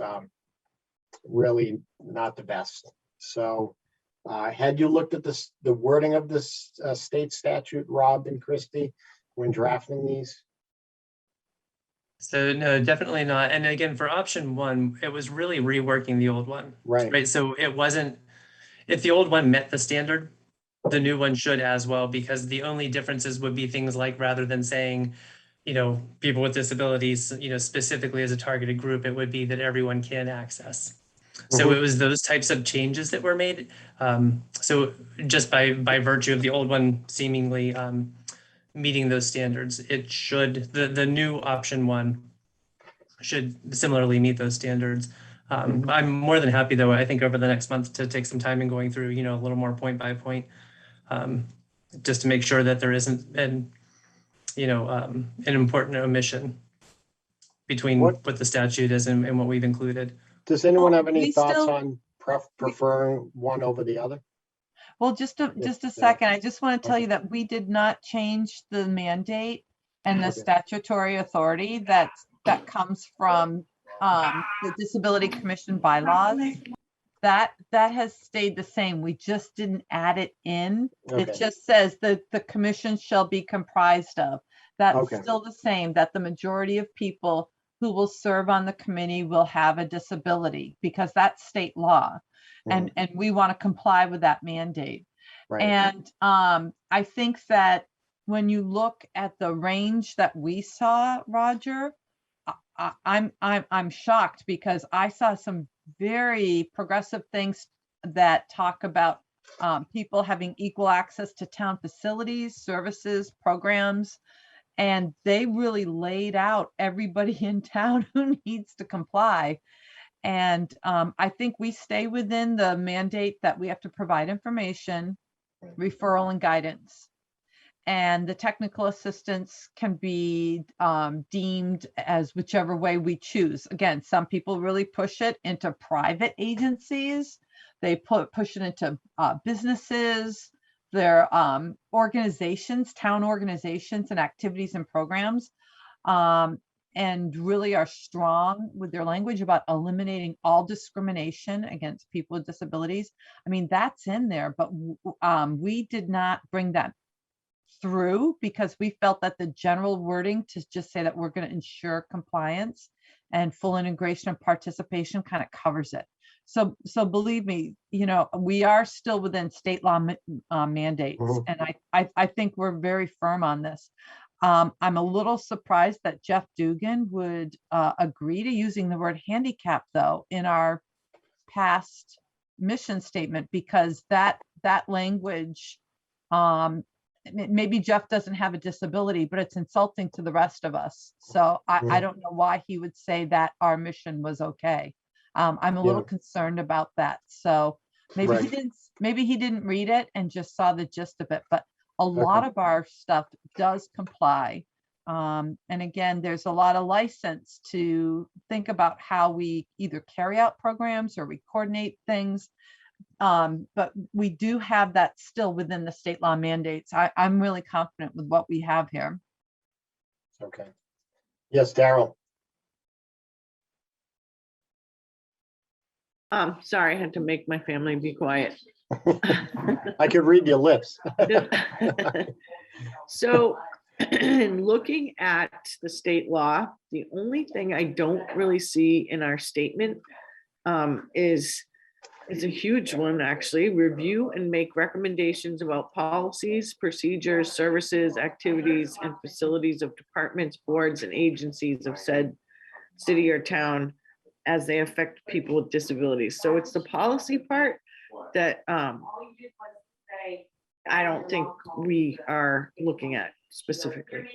really not the best. So had you looked at the wording of this state statute, Rob and Christy, when drafting these? So no, definitely not. And again, for option one, it was really reworking the old one. Right. So it wasn't, if the old one met the standard, the new one should as well, because the only differences would be things like, rather than saying, you know, people with disabilities, you know, specifically as a targeted group, it would be that everyone can access. So it was those types of changes that were made. So just by virtue of the old one seemingly meeting those standards, it should, the new option one should similarly meet those standards. I'm more than happy, though, I think over the next month to take some time and going through, you know, a little more point by point, just to make sure that there isn't an important omission between what the statute is and what we've included. Does anyone have any thoughts on preferring one over the other? Well, just a second. I just want to tell you that we did not change the mandate and the statutory authority that comes from the Disability Commission bylaws. That has stayed the same. We just didn't add it in. It just says that the commission shall be comprised of. That's still the same, that the majority of people who will serve on the committee will have a disability, because that's state law. And we want to comply with that mandate. Right. And I think that when you look at the range that we saw, Roger, I'm shocked, because I saw some very progressive things that talk about people having equal access to town facilities, services, programs, and they really laid out everybody in town who needs to comply. And I think we stay within the mandate that we have to provide information, referral, and guidance. And the technical assistance can be deemed as whichever way we choose. Again, some people really push it into private agencies. They push it into businesses, their organizations, town organizations, and activities and programs. And really are strong with their language about eliminating all discrimination against people with disabilities. I mean, that's in there, but we did not bring that through, because we felt that the general wording to just say that we're going to ensure compliance and full integration and participation kind of covers it. So believe me, you know, we are still within state law mandates, and I think we're very firm on this. I'm a little surprised that Jeff Dugan would agree to using the word handicap, though, in our past mission statement, because that language, maybe Jeff doesn't have a disability, but it's insulting to the rest of us. So I don't know why he would say that our mission was okay. I'm a little concerned about that. So maybe he didn't read it and just saw the gist of it, but a lot of our stuff does comply. And again, there's a lot of license to think about how we either carry out programs or we coordinate things. But we do have that still within the state law mandates. I'm really confident with what we have here. Okay. Yes, Daryl. Sorry, I had to make my family be quiet. I could read your lips. So looking at the state law, the only thing I don't really see in our statement is a huge one, actually. Review and make recommendations about policies, procedures, services, activities, and facilities of departments, boards, and agencies of said city or town as they affect people with disabilities. So it's the policy part that I don't think we are looking at specifically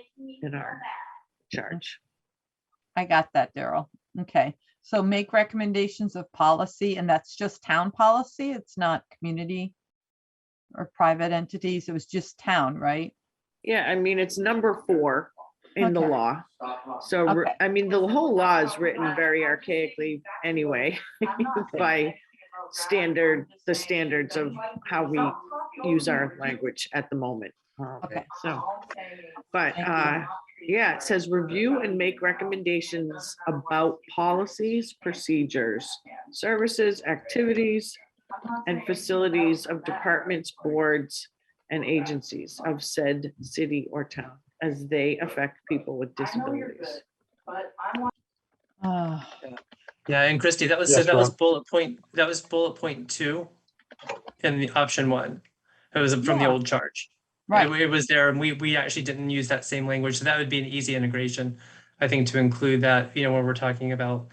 in our charge. I got that, Daryl. Okay. So make recommendations of policy, and that's just town policy. It's not community or private entities. It was just town, right? Yeah, I mean, it's number 4 in the Okay. law. So, Okay. I mean, the whole law is written very archaically anyway by the standards of how we use our language at the moment. Okay. So, but yeah, it says review and make recommendations about policies, procedures, services, activities, and facilities of departments, boards, and agencies of said city or town as they affect people with disabilities. Yeah, and Christy, that was Yes, that was Rob. bullet point 2 in the option 1. It was from the Yeah. old charge. Right. It was there, and we actually didn't use that same language, so that would be an easy integration, I think, to include that, you know, when we're talking about,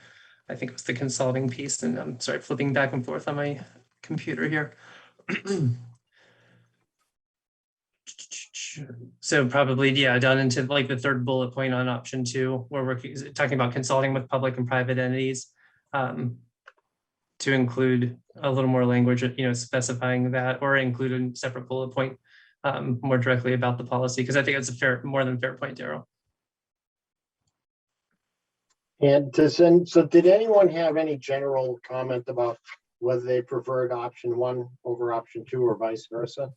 I think it was the consulting piece, and I'm sorry, flipping back and forth on my computer here. So probably, yeah, down into like the third bullet point on option 2, where we're talking about consulting with public and private entities, to include a little more language, you know, specifying that, or include a separate bullet point more directly about the policy, because I think it's a more than fair point, Daryl. And so did anyone have any general comment about whether they preferred option 1 over option 2 or vice versa?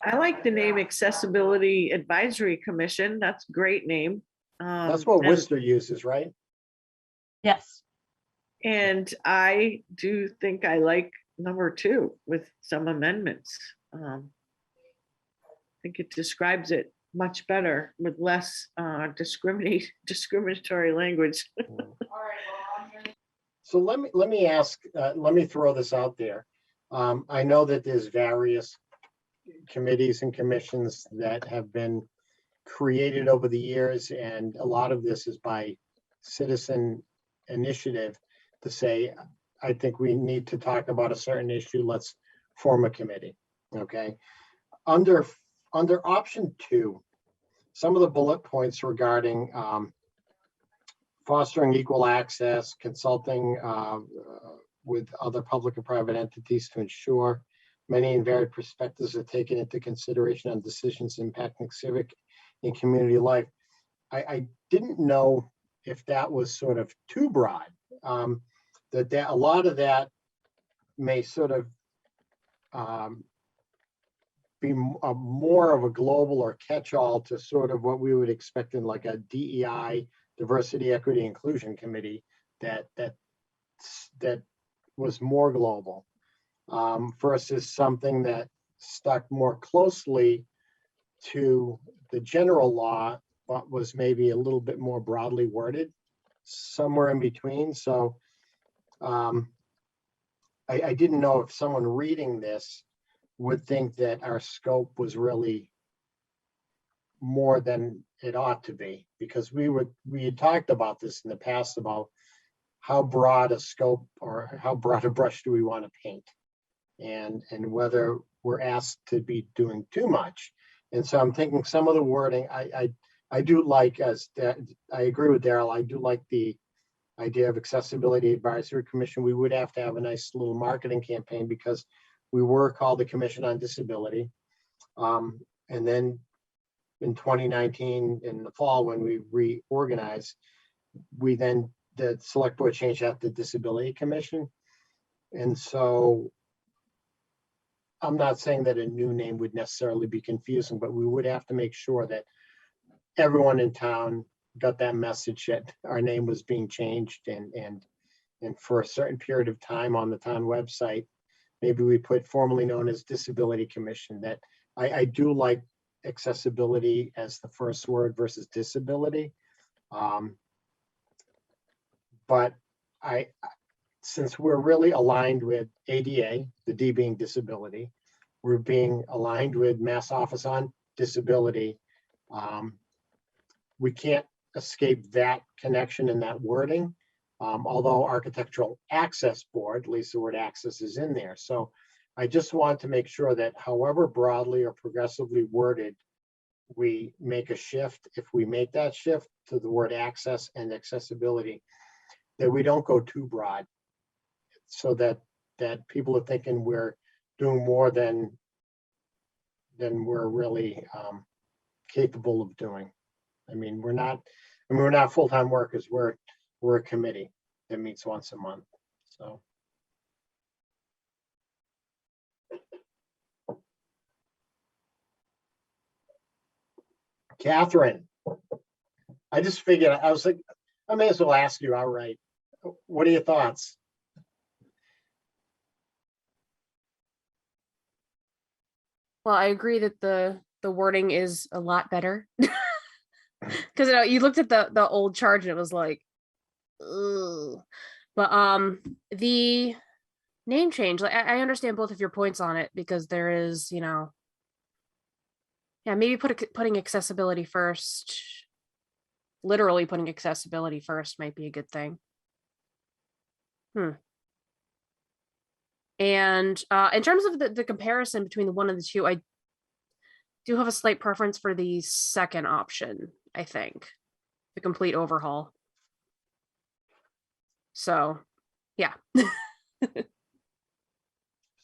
I like the name Accessibility Advisory Commission. That's a great name. That's what and- Worcester uses, right? Yes. And I do think I like number 2 with some amendments. I think it describes it much better with less discriminatory language. All right, well, I'm gonna. So let me ask, let me throw this out there. I know that there's various committees and commissions that have been created over the years, and a lot of this is by citizen initiative to say, I think we need to talk about a certain issue, let's form a committee, okay? Under option 2, some of the bullet points regarding fostering equal access, consulting with other public and private entities to ensure many and varied perspectives are taken into consideration on decisions impacting civic and community life. I didn't know if that was sort of too broad, that a lot of that may sort of be more of a global or catch-all to sort of what we would expect in like a DEI, diversity, equity, inclusion committee that was more global versus something that stuck more closely to the general law, but was maybe a little bit more broadly worded, somewhere in between. So I didn't know if someone reading this would think that our scope was really more than it ought to be, because we had talked about this in the past about how broad a scope or how broad a brush do we want to paint, and whether we're asked to be doing too much. And so I'm thinking some of the wording I do like, as I agree with Daryl, I do like the idea of Accessibility Advisory Commission. We would have to have a nice little marketing campaign because we were called the Commission on Disability. And then in 2019, in the fall, when we reorganized, the select board changed that to Disability Commission. And so I'm not saying that a new name would necessarily be confusing, but we would have to make sure that everyone in town got that message that our name was being changed, and for a certain period of time on the town website, maybe we put formerly known as Disability Commission. That I do like accessibility as the first word versus disability. But since we're really aligned with ADA, the D being disability, we're being aligned with Mass Office on Disability. We can't escape that connection in that wording, although Architectural Access Board, at least the word access is in there. So I just want to make sure that however broadly or progressively worded we make a shift, if we make that shift to the word access and accessibility, that we don't go too broad, so that people are thinking we're doing more than we're really capable of doing. I mean, we're not full-time workers. We're a committee that meets once a month. So. Catherine, I just figured, I was like, I may as well ask you outright. What are your thoughts? Well, I agree that the wording is a lot better. Because you looked at the old charge and it was like, ugh. But the name change, like I understand both of your points on it, because there is, yeah, maybe putting accessibility first, literally putting accessibility first might be a good thing. And in terms of the comparison between the one and the two, I do have a slight preference for the second option, I think, the complete overhaul. So, yeah.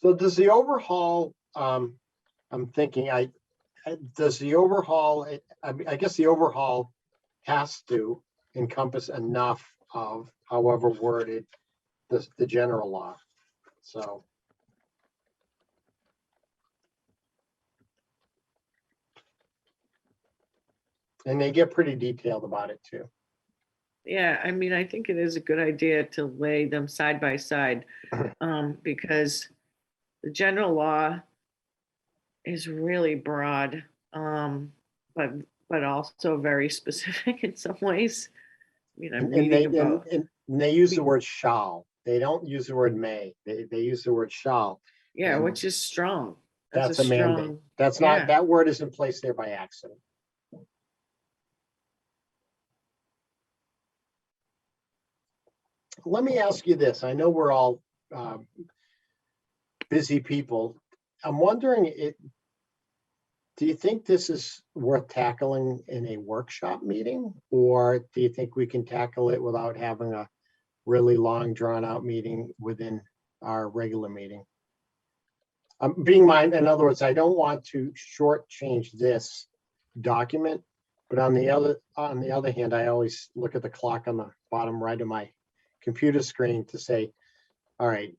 So does the overhaul, I'm thinking, does the overhaul, I guess the overhaul has to encompass enough of however worded the general law. So. And they get pretty detailed about it too. Yeah, I mean, I think it is a good idea to lay them side by side, because the general law is really broad. but also very specific in some ways. I mean, I'm And they, reading about, and they use the word shall. They don't use the word may. They use the word shall. yeah, and which is strong. That's a mandate. strong- That's yeah. not, that word isn't placed there by accident. Let me ask you this. I know we're all busy people. I'm wondering, do you think this is worth tackling in a workshop meeting? Or do you think we can tackle it without having a really long drawn out meeting within our regular meeting? In other words, I don't want to shortchange this document, but on the other hand, I always look at the clock on the bottom right of my computer screen to say, all right,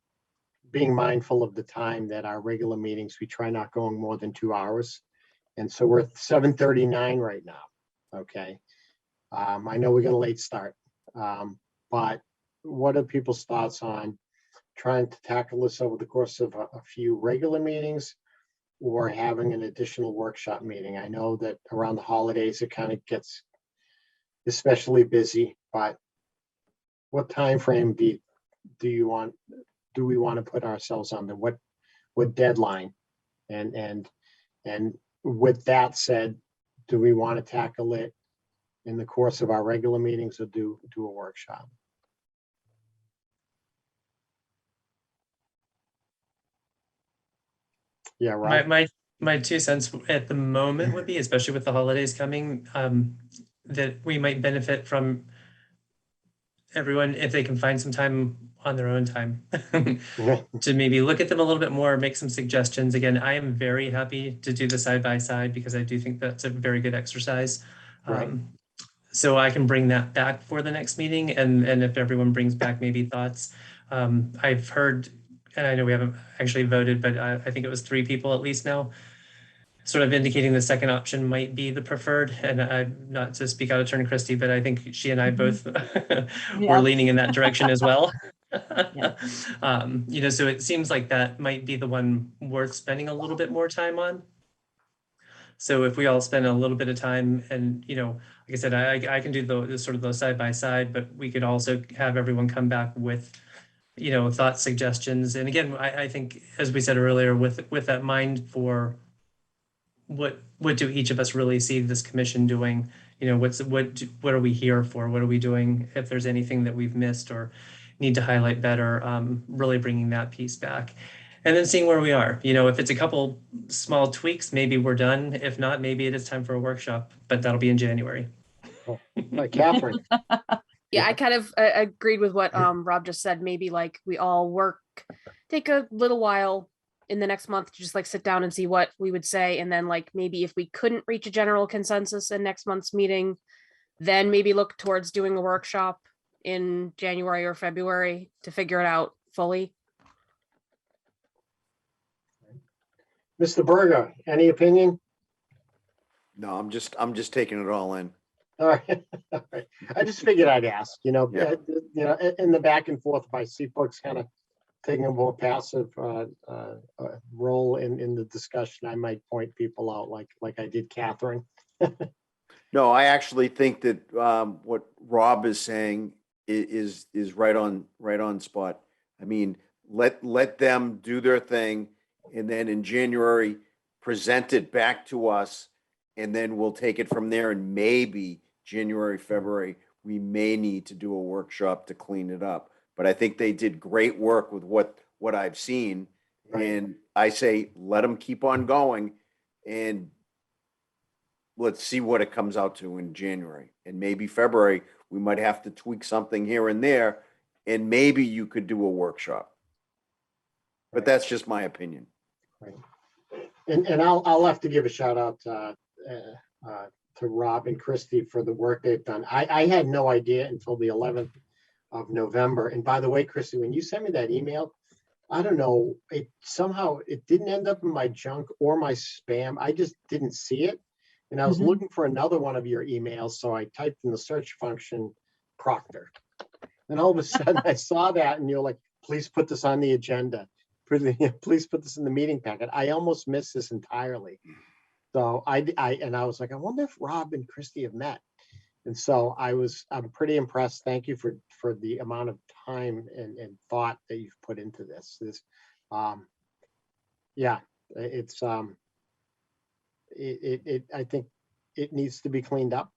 being mindful of the time that our regular meetings, we try not going more than 2 hours. And so we're at 7:39 right now. Okay. I know we got a late start, but what are people's thoughts on trying to tackle this over the course of a few regular meetings or having an additional workshop meeting? I know that around the holidays, it kind of gets especially busy, but what time frame do we want to put ourselves on? What deadline? And with that said, do we want to tackle it in the course of our regular meetings or do a workshop? Yeah, right. My 2 cents at the moment would be, especially with the holidays coming, that we might benefit from everyone if they can find some time on their own time to maybe look at them a little bit more, make some suggestions. Again, I am very happy to do the side by side because I do think that's a very good exercise. Right. So I can bring that back for the next meeting, and if everyone brings back maybe thoughts. I've heard, and I know we haven't actually voted, but I think it was 3 people at least now, sort of indicating the second option might be the preferred. And not to speak out of turn, Christy, but I think she and I both were leaning in that direction as well. So it seems like that might be the one worth spending a little bit more time on. So if we all spend a little bit of time, and like I said, I can do the sort of those side by side, but we could also have everyone come back with thoughts, suggestions. And again, I think, as we said earlier, with that mind for what do each of us really see this commission doing? What are we here for? What are we doing? If there's anything that we've missed or need to highlight better, really bringing that piece back. And then seeing where we are. If it's a couple small tweaks, maybe we're done. If not, maybe it is time for a workshop, but that'll be in January. Like Catherine. Yeah, I kind of agreed with what Rob just said. Maybe like we all take a little while in the next month to just like sit down and see what we would say. And then like maybe if we couldn't reach a general consensus in next month's meeting, then maybe look towards doing a workshop in January or February to figure it out fully. Mr. Berger, any opinion? No, I'm just taking it all in. All right. All right. I just figured I'd ask, Yeah. In the back and forth by Seafolks kind of taking a more passive role in the discussion, I might point people out like I did Catherine. No, I actually think that what Rob is saying is right on spot. I mean, let them do their thing, and then in January, present it back to us, and then we'll take it from there. And maybe January, February, we may need to do a workshop to clean it up. But I think they did great work with what I've seen. Right. And I say, let them keep on going, and let's see what it comes out to in January. And maybe February, we might have to tweak something here and there, and maybe you could do a workshop. But that's just my opinion. Right. And I'll have to give a shout out to Rob and Christy for the work they've done. I had no idea until the 11th of November. And by the way, Christy, when you sent me that email, I don't know, it didn't end up in my junk or my spam. I just didn't see it. And I was looking for another one of your emails. So I typed in the search function, Proctor. And all of a sudden I saw that and you're like, please put this on the agenda. Please put this in the meeting packet. I almost missed this entirely. So I was like, I wonder if Rob and Christie have met. And so I'm pretty impressed. Thank you for the amount of time and thought that you've put into this. Yeah, it's, I think it needs to be cleaned up.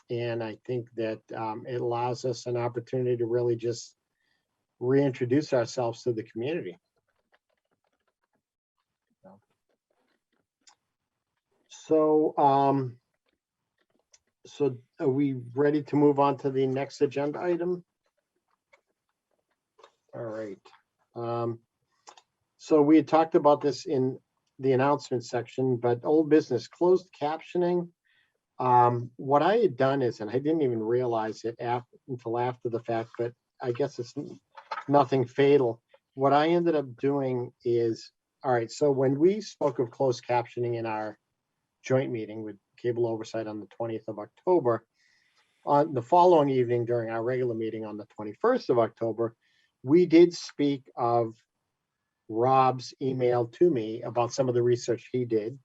And I think that it allows us an opportunity to really just reintroduce ourselves to the community. So, so are we ready to move on to the next agenda item? All right. So we had talked about this in the announcement section, but old business closed captioning. What I had done is, and I didn't even realize it until after the fact, but I guess it's nothing fatal. What I ended up doing is, all right, so when we spoke of closed captioning in our joint meeting with Cable Oversight on the 20th of October, on the following evening during our regular meeting on the 21st of October, we did speak of Rob's email to me about some of the research he did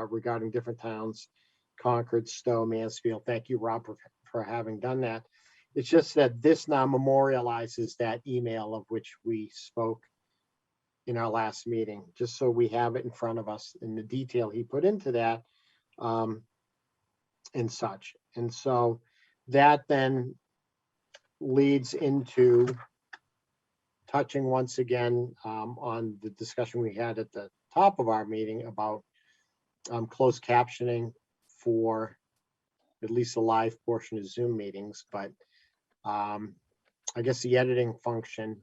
regarding different towns, Concord, Stowe, Mansfield. Thank you, Rob, for having done that. It's just that this now memorializes that email of which we spoke in our last meeting, just so we have it in front of us in the detail he put into that and such. And so that then leads into touching once again on the discussion we had at the top of our meeting about closed captioning for at least the live portion of Zoom meetings, but I guess the editing function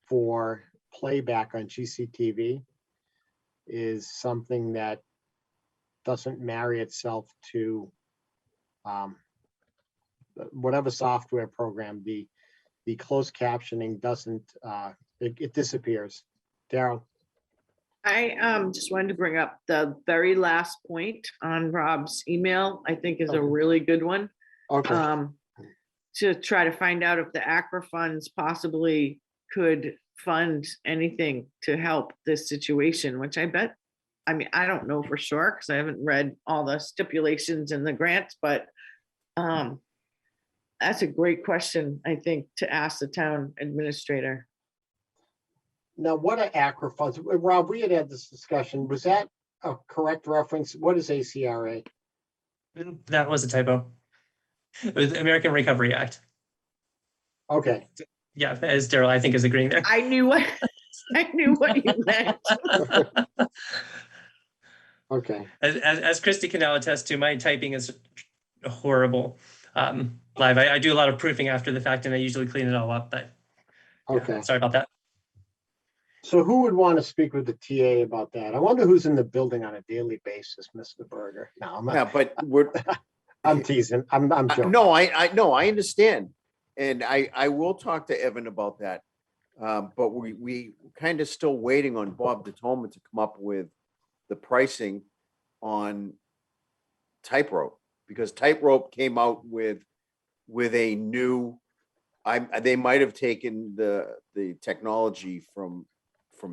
for playback on GCTV is something that doesn't marry itself to whatever software program. The closed captioning doesn't, it disappears. Daryl. I just wanted to bring up the very last point on Rob's email, I think is a really good one. Okay. To try to find out if the ACRA funds possibly could fund anything to help this situation, which I bet, I mean, I don't know for sure because I haven't read all the stipulations in the grants, but that's a great question, I think, to ask the town administrator. Now, what are ACRA funds? Rob, we had this discussion. Was that a correct reference? What is ACRA? That was a typo. It was the American Recovery Act. Okay. Yeah, as Daryl, I think, is agreeing there. I knew what you meant. Okay. As Christy can now attest to, my typing is horrible. Live, I do a lot of proofing after the fact, and I usually clean it all up. But yeah, Okay. sorry about that. So who would want to speak with the TA about that? I wonder who's in the building on a daily basis, Mr. Berger. No, I'm not. Yeah, but we're, I'm teasing. I'm joking. no, I understand. And I will talk to Evan about that. But we kind of still waiting on Bob DeToma to come up with the pricing on Tightrope, because Tightrope came out with a new, they might have taken the technology from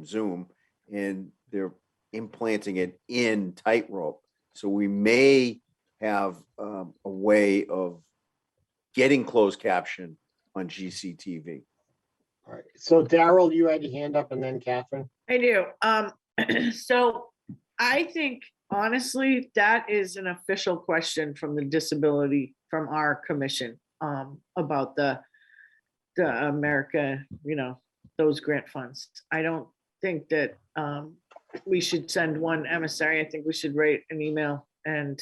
Zoom and they're implanting it in Tightrope. So we may have a way of getting closed caption on GCTV. All right. So Daryl, you had your hand up, and then Catherine. I do. So I think honestly, that is an official question from from our commission about the America, those grant funds. I don't think that we should send one emissary. I think we should write an email and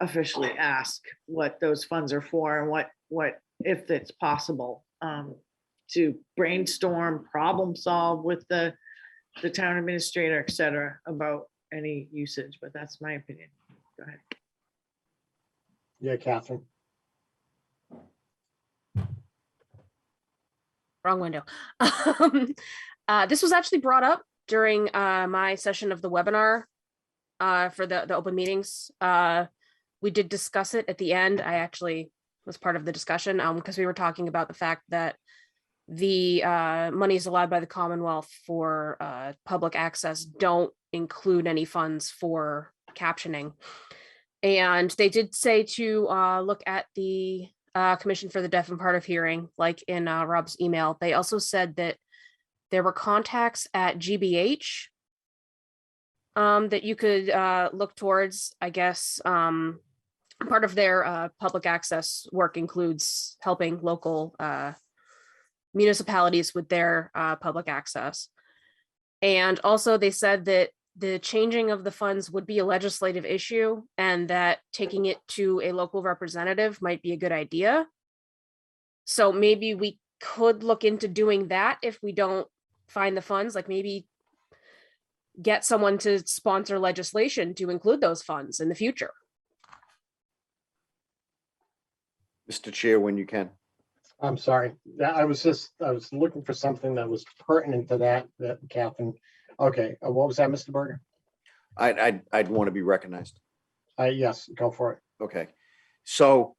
officially ask what those funds are for and what if it's possible to brainstorm, problem solve with the town administrator, et cetera, about any usage, but that's my opinion. Go ahead. Yeah, Catherine. Wrong window. This was actually brought up during my session of the webinar for the open meetings. We did discuss it at the end. I actually was part of the discussion because we were talking about the fact that the monies allowed by the Commonwealth for public access don't include any funds for captioning. And they did say to look at the Commission for the Deaf and Hard of Hearing, like in Rob's email. They also said that there were contacts at GBH that you could look towards. I guess part of their public access work includes helping local municipalities with their public access. And also they said that the changing of the funds would be a legislative issue and that taking it to a local representative might be a good idea. So maybe we could look into doing that if we don't find the funds, like maybe get someone to sponsor legislation to include those funds in the future. Mr. Chair, when you can. I'm sorry. I was looking for something that was pertinent to that, Catherine. Okay, what was that, Mr. Berger? I'd want to be recognized. Yes, go for it. Okay. So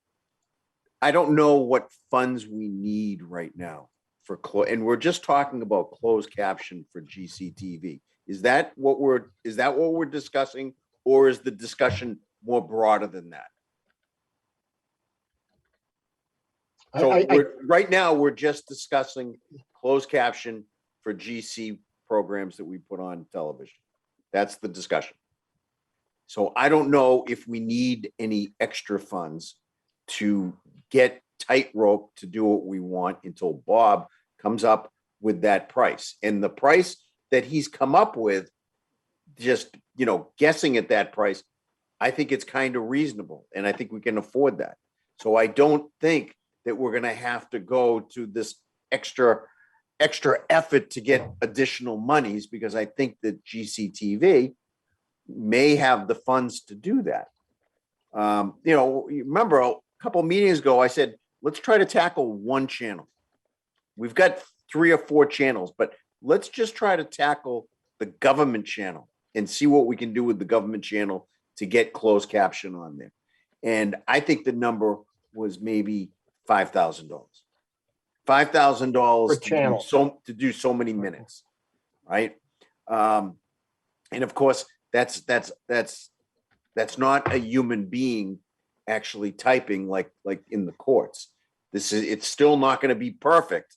I don't know what funds we need right now for and we're just talking about closed caption for GCTV. Is that what we're discussing, or is the discussion more broader than that? So right now, we're just discussing closed caption for GC programs that we put on television. That's the discussion. So I don't know if we need any extra funds to get tightrope to do what we want until Bob comes up with that price. And the price that he's come up with, just, guessing at that price, I think it's kind of reasonable. And I think we can afford that. So I don't think that we're going to have to go to this extra effort to get additional monies, because I think that GCTV may have the funds to do that. Remember a couple of meetings ago, I said, let's try to tackle one channel. We've got 3 or 4 channels, but let's just try to tackle the government channel and see what we can do with the government channel to get closed caption on there. And I think the number was maybe $5,000. $5,000 Per channel. to do so many minutes, right? And of course, that's not a human being actually typing like in the courts. It's still not going to be perfect,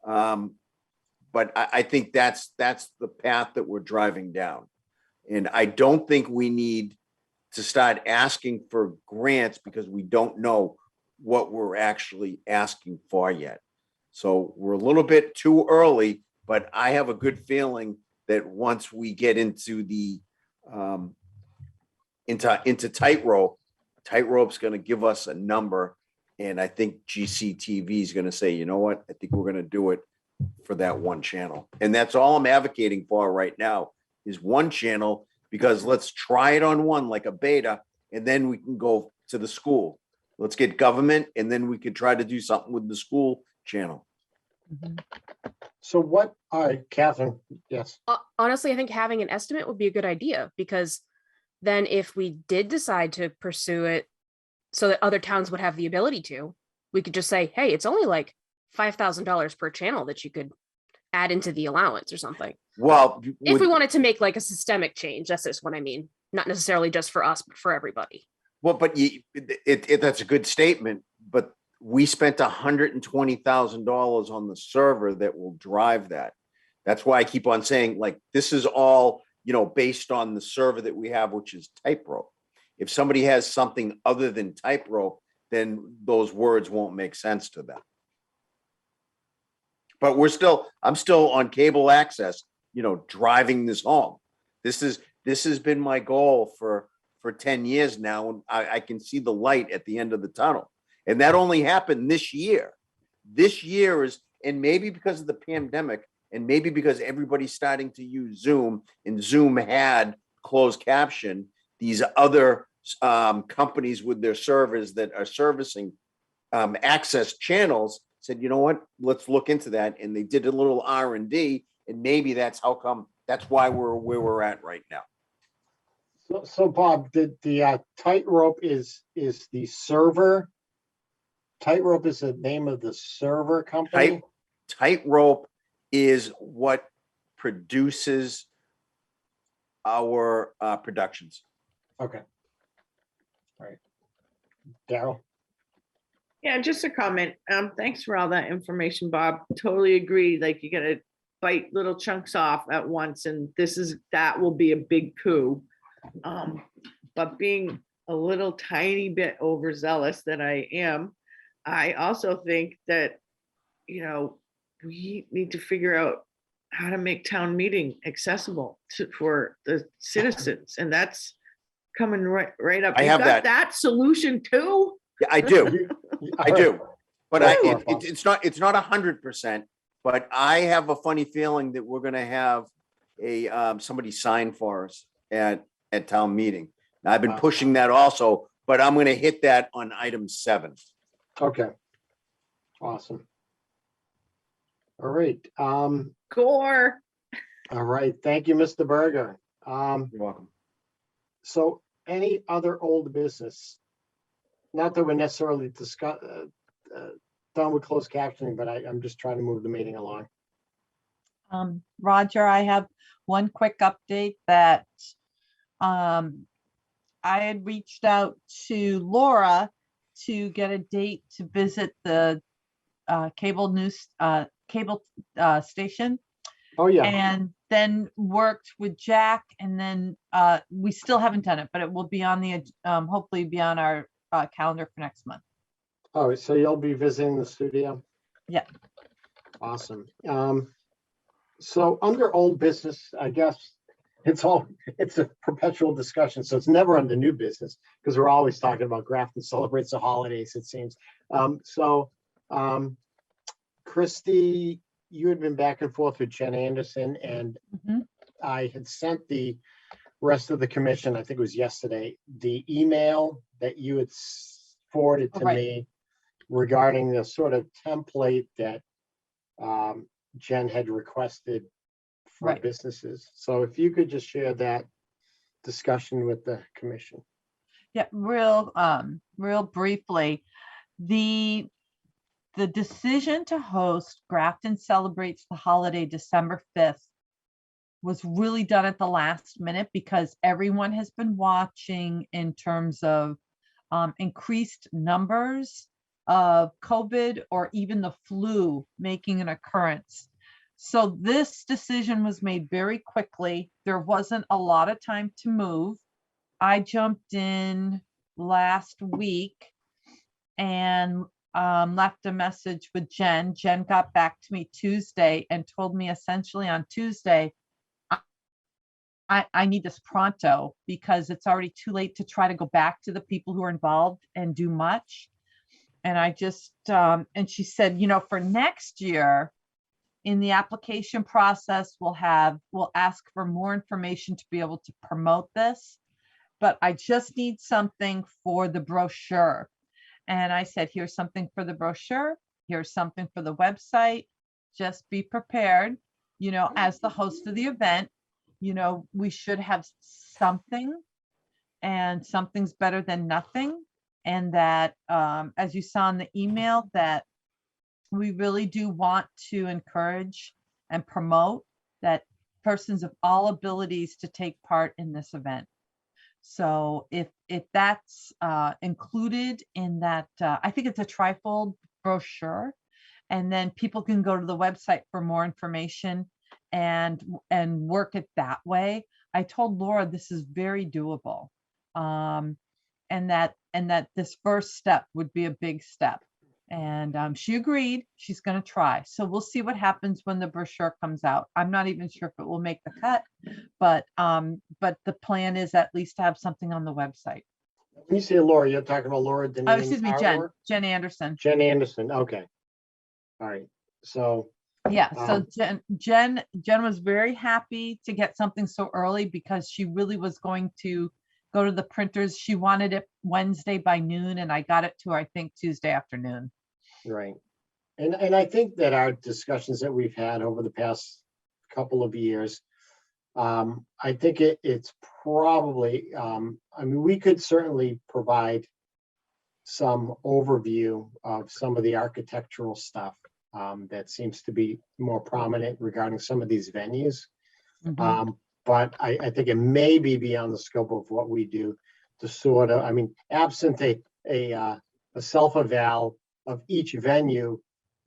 but I think that's the path that we're driving down. And I don't think we need to start asking for grants because we don't know what we're actually asking for yet. So we're a little bit too early, but I have a good feeling that once we get into the into tightrope's going to give us a number, and I think GCTV is going to say, you know what, I think we're going to do it for that one channel. And that's all I'm advocating for right now is one channel, because let's try it on one like a beta, and then we can go to the school. Let's get government, and then we could try to do something with the school channel. So what, all right, Catherine, yes. Honestly, I think having an estimate would be a good idea, because then if we did decide to pursue it so that other towns would have the ability to, we could just say, hey, it's only like $5,000 per channel that you could add into the allowance or something. Well, if we wanted to make like a systemic change, that's just what I mean. Not necessarily just for us, but for everybody. Well, but that's a good statement, but we spent $120,000 on the server that will drive that. That's why I keep on saying, like, this is all, based on the server that we have, which is tightrope. If somebody has something other than tightrope, then those words won't make sense to them. But I'm still on cable access, driving this home. This has been my goal for 10 years now, and I can see the light at the end of the tunnel. And that only happened this year. This year is, and maybe because of the pandemic, and maybe because everybody's starting to use Zoom, and Zoom had closed caption, these other companies with their servers that are servicing access channels said, you know what, let's look into that. And they did a little R&D, and maybe that's why we're where we're at right now. So Bob, the tightrope is the server. Tightrope is the name of the server company. tightrope is what produces our productions. Okay. All right. Daryl? Yeah, just a comment. Thanks for all that information, Bob. Totally agree. Like you gotta bite little chunks off at once, and that will be a big coup. But being a little tiny bit overzealous that I am, I also think that, we need to figure out how to make town meeting accessible for the citizens, and that's coming right up. I You have got that. that solution too? Yeah, I do. I do. But Go for it, Bob. it's not 100%, but I have a funny feeling that we're gonna have somebody sign for us at town meeting. Now, I've been pushing that also, but I'm gonna hit that on item 7. Okay. Awesome. All right. Core. All right. Thank you, Mr. Berger. You're welcome. So any other old business? Not that we're necessarily done with closed captioning, but I'm just trying to move the meeting along. Roger, I have one quick update that I had reached out to Laura to get a date to visit the cable station, Oh, yeah. and then worked with Jack, and then we still haven't done it, but it will be on the hopefully be on our calendar for next month. Oh, so you'll be visiting the studio? Yeah. Awesome. So under old business, I guess it's a perpetual discussion. So it's never under new business because we're always talking about Grafton celebrates the holidays, it seems. Christy, you had been back and forth with Jen Anderson, and Mhm. I had sent the rest of the commission, I think it was yesterday, the email that you had forwarded to Right. me regarding the sort of template that Jen had requested for Right. businesses. So if you could just share that discussion with the commission. Yeah, real briefly, the decision to host Grafton Celebrates the Holiday December 5th was really done at the last minute because everyone has been watching in terms of increased numbers of COVID or even the flu making an occurrence. So this decision was made very quickly. There wasn't a lot of time to move. I jumped in last week and left a message with Jen. Jen got back to me Tuesday and told me essentially on Tuesday, I need this pronto because it's already too late to try to go back to the people who are involved and do much. And I just, and she said, for next year in the application process, we'll ask for more information to be able to promote this, but I just need something for the brochure. And I said, here's something for the brochure. Here's something for the website. Just be prepared, as the host of the event, we should have something, and something's better than nothing. And that, as you saw in the email, that we really do want to encourage and promote that persons of all abilities to take part in this event. So if that's included in that, I think it's a trifold brochure, and then people can go to the website for more information and work it that way. I told Laura this is very doable, and that this first step would be a big step. And she agreed. She's going to try. So we'll see what happens when the brochure comes out. I'm not even sure if it will make the cut, but the plan is at least to have something on the website. When you say Laura, you're talking about Laura Deneen? Oh, excuse me, Jen. Harlower? Jen Anderson. Jen Anderson. Okay. All right. So Yeah. So Jen was very happy to get something so early because she really was going to go to the printers. She wanted it Wednesday by noon, and I got it to her, I think, Tuesday afternoon. right. And I think that our discussions that we've had over the past couple of years, I think it's probably, we could certainly provide some overview of some of the architectural stuff that seems to be more prominent regarding some of these venues. Mhm. But I think it may be beyond the scope of what we do to sort of, I mean, absent a self-eval of each venue,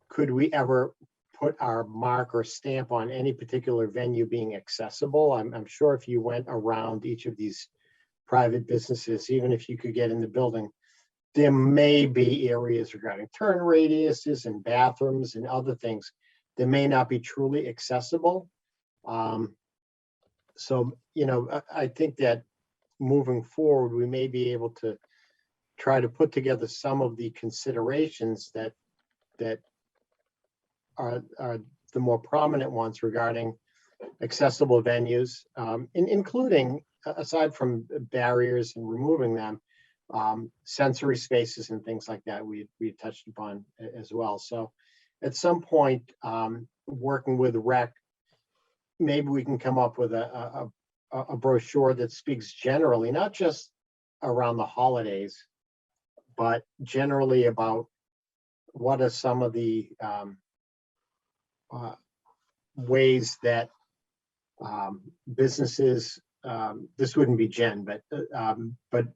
could we ever put our mark or stamp on any particular venue being accessible? I'm sure if you went around each of these private businesses, even if you could get in the building, there may be areas regarding turn radiuses and bathrooms and other things that may not be truly accessible. So, I think that moving forward, we may be able to try to put together some of the considerations that are the more prominent ones regarding accessible venues, including, aside from barriers and removing them, sensory spaces and things like that we touched upon as well. So at some point, working with rec, maybe we can come up with a brochure that speaks generally, not just around the holidays, but generally about what are some of the ways that businesses, this wouldn't be Jen, but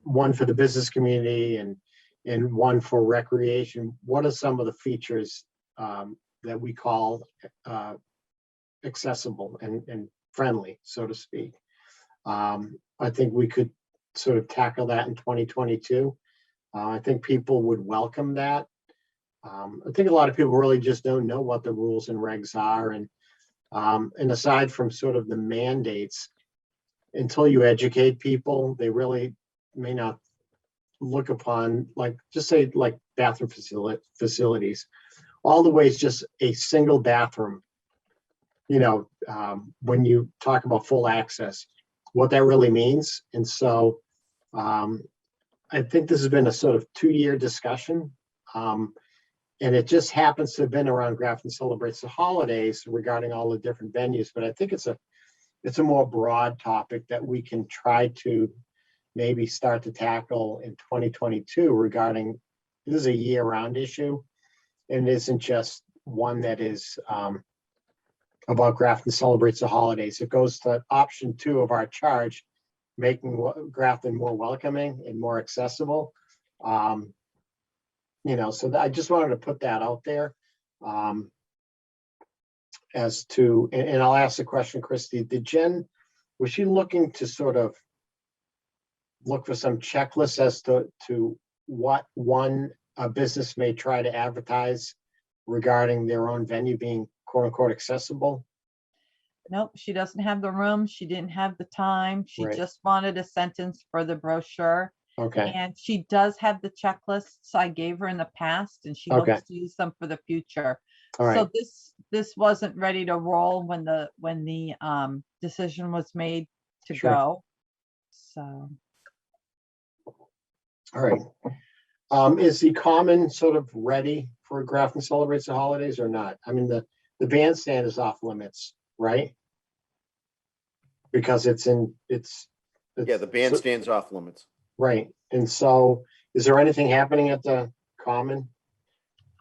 one for the business community and one for recreation. What are some of the features that we call accessible and friendly, so to speak? I think we could sort of tackle that in 2022. I think people would welcome that. I think a lot of people really just don't know what the rules and regs are. And aside from sort of the mandates, until you educate people, they really may not look upon, like, just say like bathroom facilities, all the ways just a single bathroom, when you talk about full access, what that really means. And so I think this has been a sort of 2-year discussion. And it just happens to have been around Grafton Celebrates the Holidays regarding all the different venues. But I think it's a more broad topic that we can try to maybe start to tackle in 2022 regarding, this is a year-round issue. And it isn't just one that is about Grafton Celebrates the Holidays. It goes to option 2 of our charge, making Grafton more welcoming and more accessible. So I just wanted to put that out there as to, and I'll ask the question, Christy, was she looking to sort of look for some checklists as to what a business may try to advertise regarding their own venue being quote unquote accessible? Nope, she doesn't have the room. She didn't have the time. She Right. just wanted a sentence for the brochure. Okay, And she does have the checklists I gave her in the past, and she Okay. hopes to use them for the future. all right. So this wasn't ready to roll when the decision was made to Sure. go. So All right. Is the common sort of ready for Grafton Celebrates the Holidays or not? I mean, the bandstand is off limits, right? Because it's Yeah, the bandstand's off limits. right. And so is there anything happening at the common?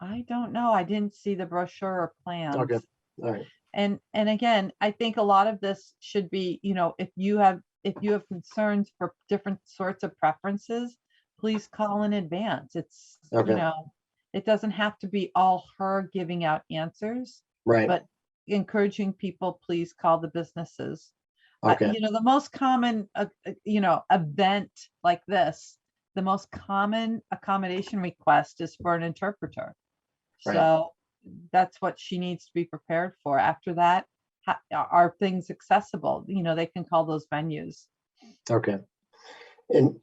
I don't know. I didn't see the brochure or plans. Okay. All right. And again, I think a lot of this should be, if you have concerns for different sorts of preferences, please call in advance. It's, Okay. it doesn't have to be all her giving out answers, Right. but encouraging people, please call the businesses. Okay. The most common, event like this, the most common accommodation request is for an interpreter. Right. So that's what she needs to be prepared for. After that, are things accessible? They can call those venues. Okay. And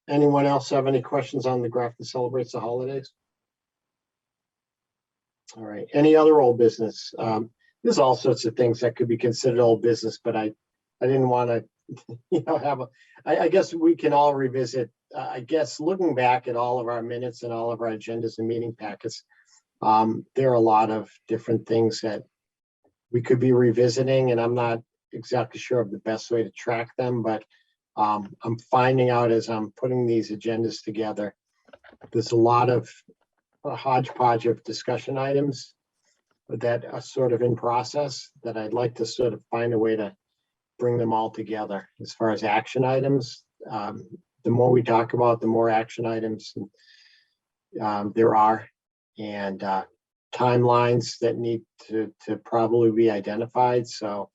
anyone else have any questions on the Grafton Celebrates the Holidays? All right. Any other old business? There's all sorts of things that could be considered old business, but I didn't want to, I guess we can all revisit, I guess, looking back at all of our minutes and all of our agendas and meeting packets, there are a lot of different things that we could be revisiting, and I'm not exactly sure of the best way to track them, but I'm finding out as I'm putting these agendas together, there's a lot of a hodgepodge of discussion items that are sort of in process that I'd like to sort of find a way to bring them all together as far as action items. The more we talk about, the more action items there are, and timelines that need to probably be identified. So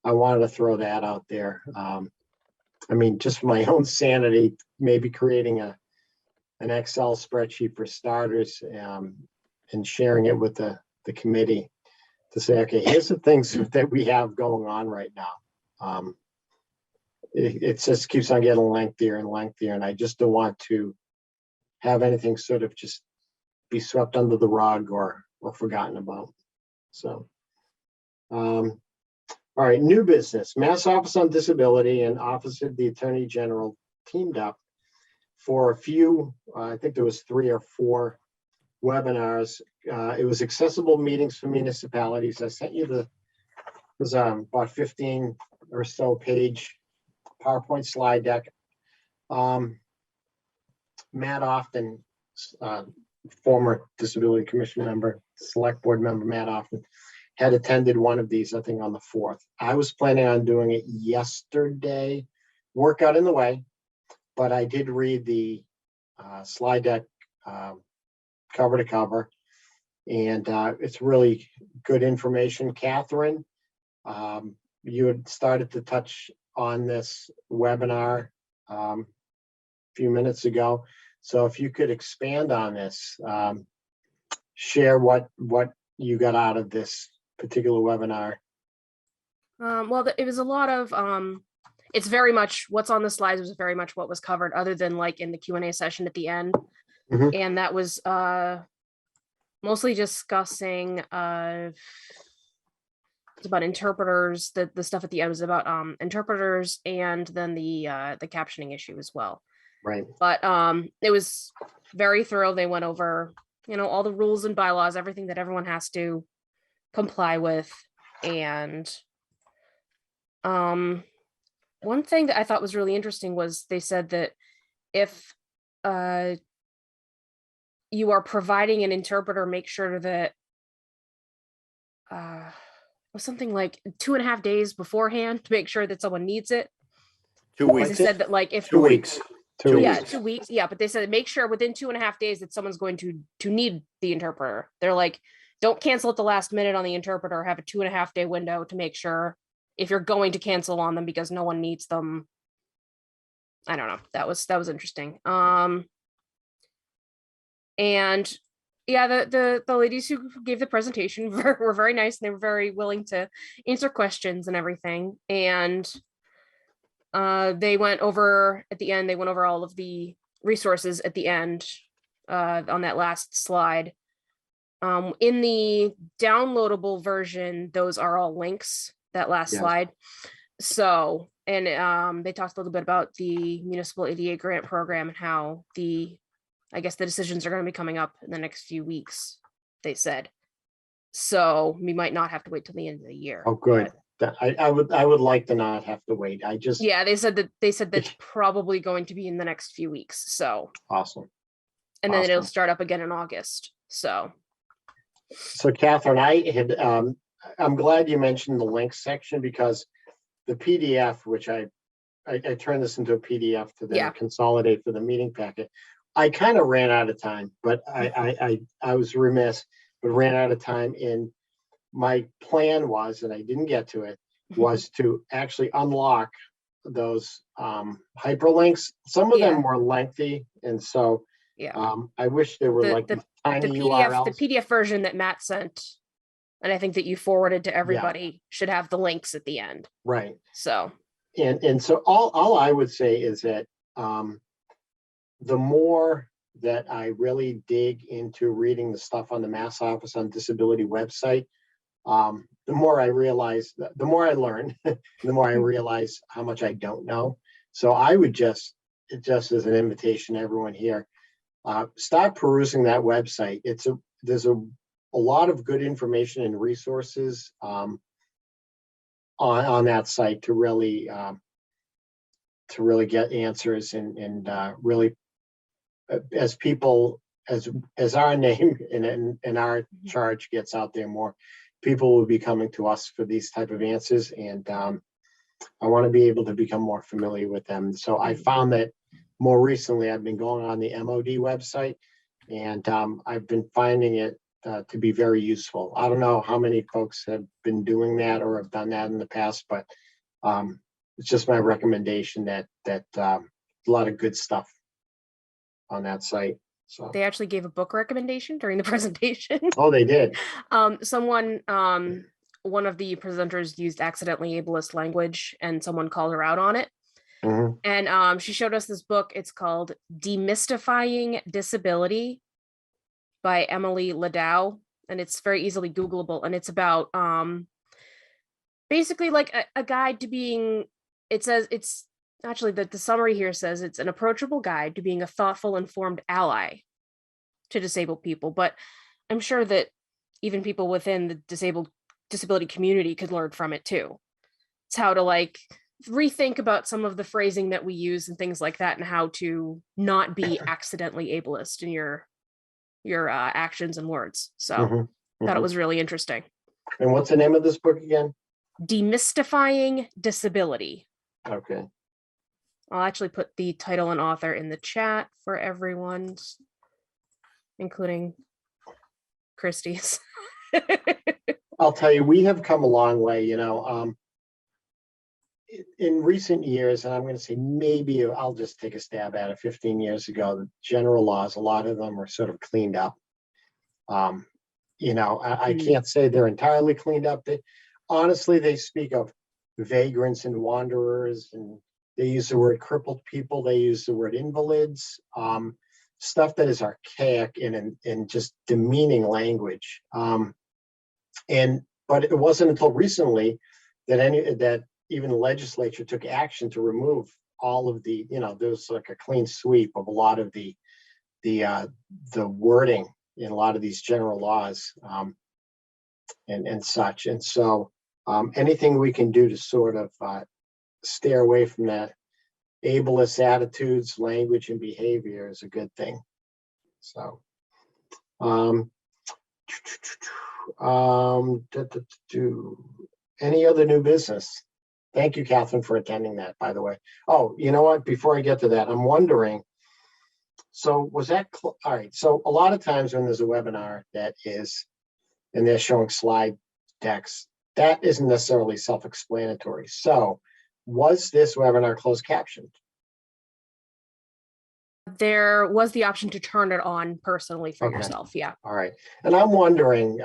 I wanted to throw that out there. I mean, just for my own sanity, maybe creating an Excel spreadsheet for starters, and sharing it with the committee to say, okay, here's the things that we have going on right now. It just keeps on getting lengthier and lengthier, and I just don't want to have anything sort of just be swept under the rug or forgotten about. So, all right, new business. Mass Office on Disability and Office of the Attorney General teamed up for a few, I think there was 3 or 4 webinars. It was accessible meetings for municipalities. I sent you it was about 15 or so page PowerPoint slide deck. Matt Often, former Disability Commission member, Select Board member Matt Often, had attended one of these, I think on the 4th. I was planning on doing it yesterday, workout in the way, but I did read the slide deck cover to cover, and it's really good information. Catherine, you had started to touch on this webinar a few minutes ago. So if you could expand on this, share what you got out of this particular webinar. Well, it was a lot of, it's very much what's on the slides was very much what was covered, other than like in the Q&A session at the end. Mhm. And that was mostly discussing it's about interpreters. The stuff at the end was about interpreters, and then the captioning issue as well. Right. But it was very thorough. They went over, all the rules and bylaws, everything that everyone has to comply with. And one thing that I thought was really interesting was they said that if you are providing an interpreter, make sure that it was something like 2.5 days beforehand to make sure that someone needs it. 2 They weeks. said that like if 2 weeks. 2 yeah, weeks. 2 weeks. Yeah, but they said make sure within 2.5 days that someone's going to need the interpreter. They're like, don't cancel at the last minute on the interpreter. Have a 2.5 day window to make sure if you're going to cancel on them because no one needs them. I don't know. That was interesting. And yeah, the ladies who gave the presentation were very nice, and they were very willing to answer questions and everything. And they went over at the end, they went over all of the resources at the end on that last slide. In the downloadable version, those are all links, that last Yes. slide. So, and they talked a little bit about the Municipal ADA grant program and how I guess the decisions are going to be coming up in the next few weeks, they said. So we might not have to wait till the end of the year. Oh, good. I would like to not have to wait. Yeah, they said that's probably going to be in the next few weeks. So Awesome. and then it'll Awesome. start up again in August. So Catherine, I'm glad you mentioned the links section, because the PDF, which I turned this into a PDF to then consolidate for the meeting packet. I kind of ran out of time, but I was remiss, but ran out of time. And my plan was, and I didn't get to it, was to actually unlock those hyperlinks. Some of them were lengthy, and so I wish there were like tiny URLs. The PDF version that Matt sent, and I think that you forwarded to everybody, should have the links at the end. Right. So and so all I would say is that the more that I really dig into reading the stuff on the Mass Office on Disability website, the more I realize, the more I learn, the more I realize how much I don't know. So I would just as an invitation to everyone here, start perusing that website. There's a lot of good information and resources on that site to really get answers and really, as people as our name and our charge gets out there more, people will be coming to us for these type of answers, and I want to be able to become more familiar with them. So I found that more recently I've been going on the MOD website, and I've been finding it to be very useful. I don't know how many folks have been doing that or have done that in the past, but it's just my recommendation that a lot of good stuff on that site. So They actually gave a book recommendation during the presentation. oh, they did. One of the presenters used accidentally ableist language, and someone called her out on it. Mhm. And she showed us this book. It's called Demystifying Disability by Emily Ladau, and it's very easily Googleable. And it's about basically like a guide to being, it says it's actually the summary here says it's an approachable guide to being a thoughtful, informed ally to disabled people. But I'm sure that even people within the disability community could learn from it too. It's how to like rethink about some of the phrasing that we use and things like that, and how to not be accidentally ableist in your actions and words. So Mhm. thought it Mhm. was really interesting. And what's the name of this book again? Demystifying Disability. Okay. I'll actually put the title and author in the chat for everyone's, including Christie's. I'll tell you, we have come a long way, in recent years, and I'm going to say maybe I'll just take a stab at it. 15 years ago, the general laws, a lot of them are sort of cleaned up. I can't say they're entirely cleaned up. Honestly, they speak of vagrants and wanderers, and they use the word crippled people. They use the word invalids, stuff that is archaic and just demeaning language. But it wasn't until recently that even the legislature took action to remove all of the, there was like a clean sweep of a lot of the wording in a lot of these general laws and such. And so anything we can do to sort of steer away from that ableist attitudes, language, and behavior is a good thing. So any other new business? Thank you, Catherine, for attending that, by the way. Oh, you know what? Before I get to that, I'm wondering, so was that, all right, so a lot of times when there's a webinar that is, and they're showing slide decks, that isn't necessarily self-explanatory. So was this webinar closed captioned? There was the option to turn it on personally for Okay. yourself. Yeah. All right. And I'm wondering,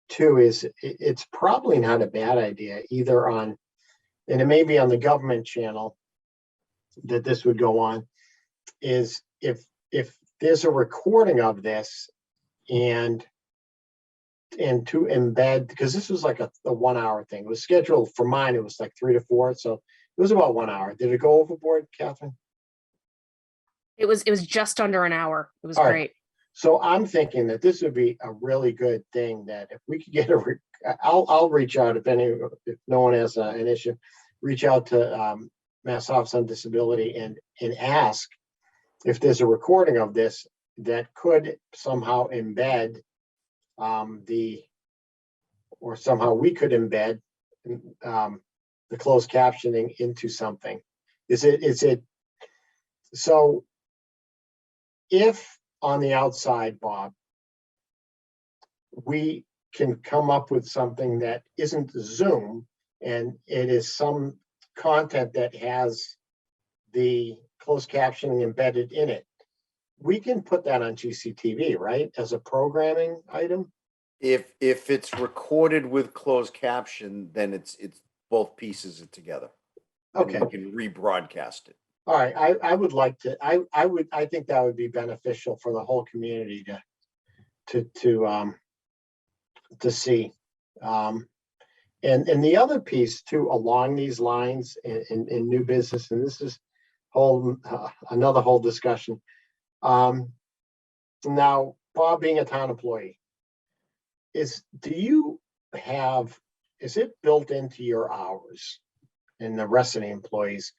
too, it's probably not a bad idea either on, and it may be on the government channel that this would go on, is if there's a recording of this and to embed, because this was like a 1 hour thing. It was scheduled for mine, it was like 3 to 4. So it was about 1 hour. Did it go overboard, Catherine? It was just under an hour. It was All right. great. So I'm thinking that this would be a really good thing, that if we could get I'll reach out if no one has an issue, reach out to Mass Office on Disability and ask if there's a recording of this that could somehow embed or somehow we could embed the closed captioning into something. Is it so if on the outside, Bob, we can come up with something that isn't Zoom and it is some content that has the closed captioning embedded in it, we can put that on GCTV, right? As a programming item? If it's recorded with closed caption, then it's both pieces are together. And Okay. we can rebroadcast it. All right. I would like to, I think that would be beneficial for the whole community to see. And the other piece too, along these lines in new business, and this is another whole discussion. Now, Bob, being a town employee, is it built into your hours and the rest of the employees,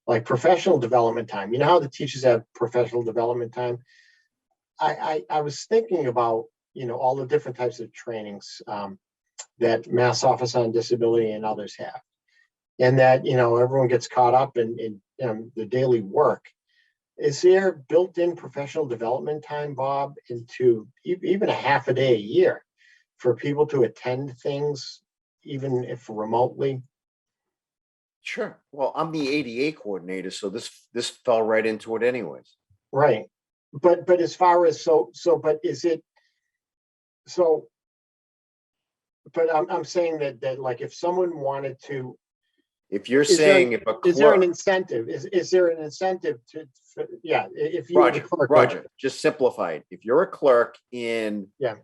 like professional development time? You know how the teachers have professional development time? I was thinking about, all the different types of trainings that Mass Office on Disability and others have. And that, everyone gets caught up in the daily work. Is there built-in professional development time, Bob, into even a half a day a year for people to attend things, even if remotely? Sure. Well, I'm the ADA coordinator, so this fell right into it anyways. Right. But as far as but is it so? But I'm saying that like if someone wanted to, If you're Is there- saying if a is there an clerk, incentive? Is there an incentive if you were the Roger, clerk? Roger, just simplify it. If you're a clerk in Yeah.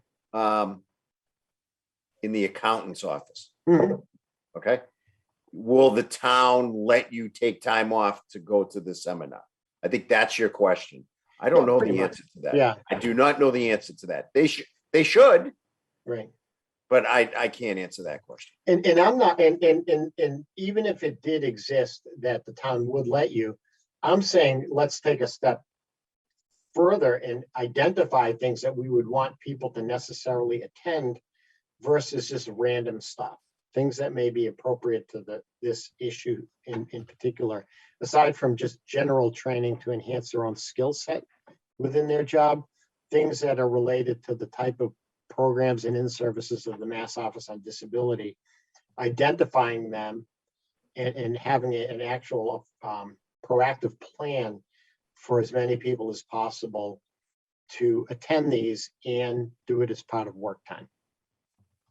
In the accountant's office, Mhm. okay? Will the town let you take time off to go to the seminar? I think that's your question. I don't Yeah, know pretty the much. answer to that. Yeah, I do not know the answer to that. They should, right. but I can't answer that question. And I'm not, and even if it did exist that the town would let you, I'm saying, let's take a step further and identify things that we would want people to necessarily attend versus just random stuff, things that may be appropriate to this issue in particular, aside from just general training to enhance their own skill set within their job, things that are related to the type of programs and in-services of the Mass Office on Disability, identifying them and having an actual proactive plan for as many people as possible to attend these and do it as part of work time.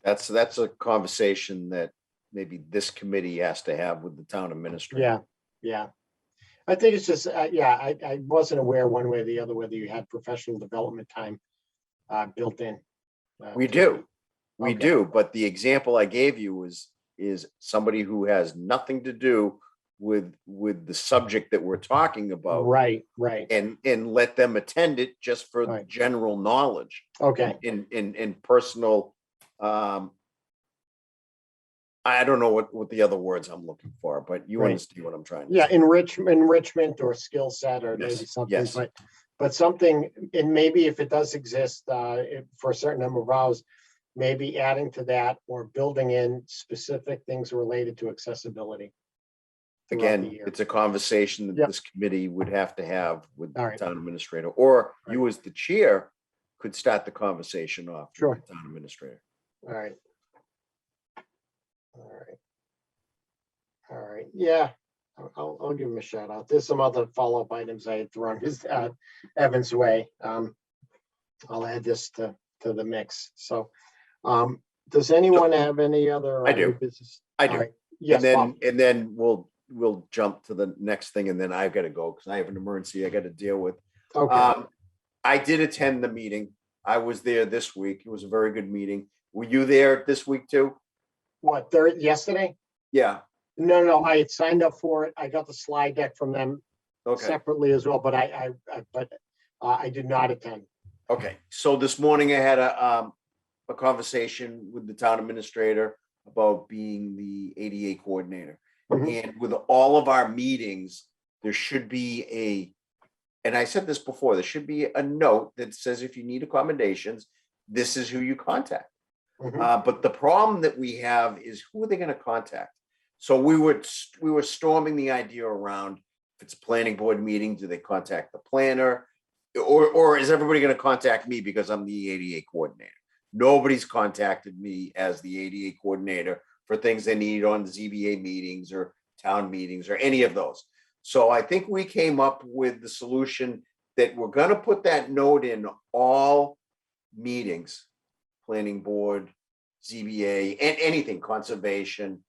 That's a conversation that maybe this committee has to have with the town administrator. Yeah. I think it's just, I wasn't aware one way or the other whether you had professional development time built in. We do. We Okay. do, but the example I gave you is somebody who has nothing to do with the subject that we're talking about. Right. And let them attend it just for Right. general knowledge Okay. in personal, I don't know what the other words I'm looking for, but you Right. understand what I'm trying to Yeah, say. enrichment or skill set or Yes, maybe something, yes. but something, and maybe if it does exist for a certain number of hours, maybe adding to that or building in specific things related to accessibility. throughout the Again, year. it's a conversation that Yep. this committee would have to have with All the right. town administrator, or you as the chair could start the conversation off with Sure. the town administrator. All right. Yeah, I'll give him a shout out. There's some other follow-up items I had thrown his Evan's way. I'll add this to the mix. So, does anyone have any other? I do. new business? I All do. right. Yes, Bob. And then we'll jump to the next thing, and then I've got to go because I have an emergency I got to deal with. Okay. I did attend the meeting. I was there this week. It was a very good meeting. Were you there this week too? What, yesterday? Yeah. No, I had signed up for it. I got the slide deck from them Okay. separately as well, but I did not attend. Okay. So this morning I had a conversation with the town administrator about being the ADA coordinator. Mhm. And with all of our meetings, there should be and I said this before, there should be a note that says if you need accommodations, this is who you contact. Mhm. But the problem that we have is who are they going to contact? So we were storming the idea around if it's a planning board meeting, do they contact the planner? Or is everybody going to contact me because I'm the ADA coordinator? Nobody's contacted me as the ADA coordinator for things they need on ZBA meetings or town meetings or any of those. So I think we came up with the solution that we're going to put that note in all meetings, planning board, ZBA, and anything, conservation.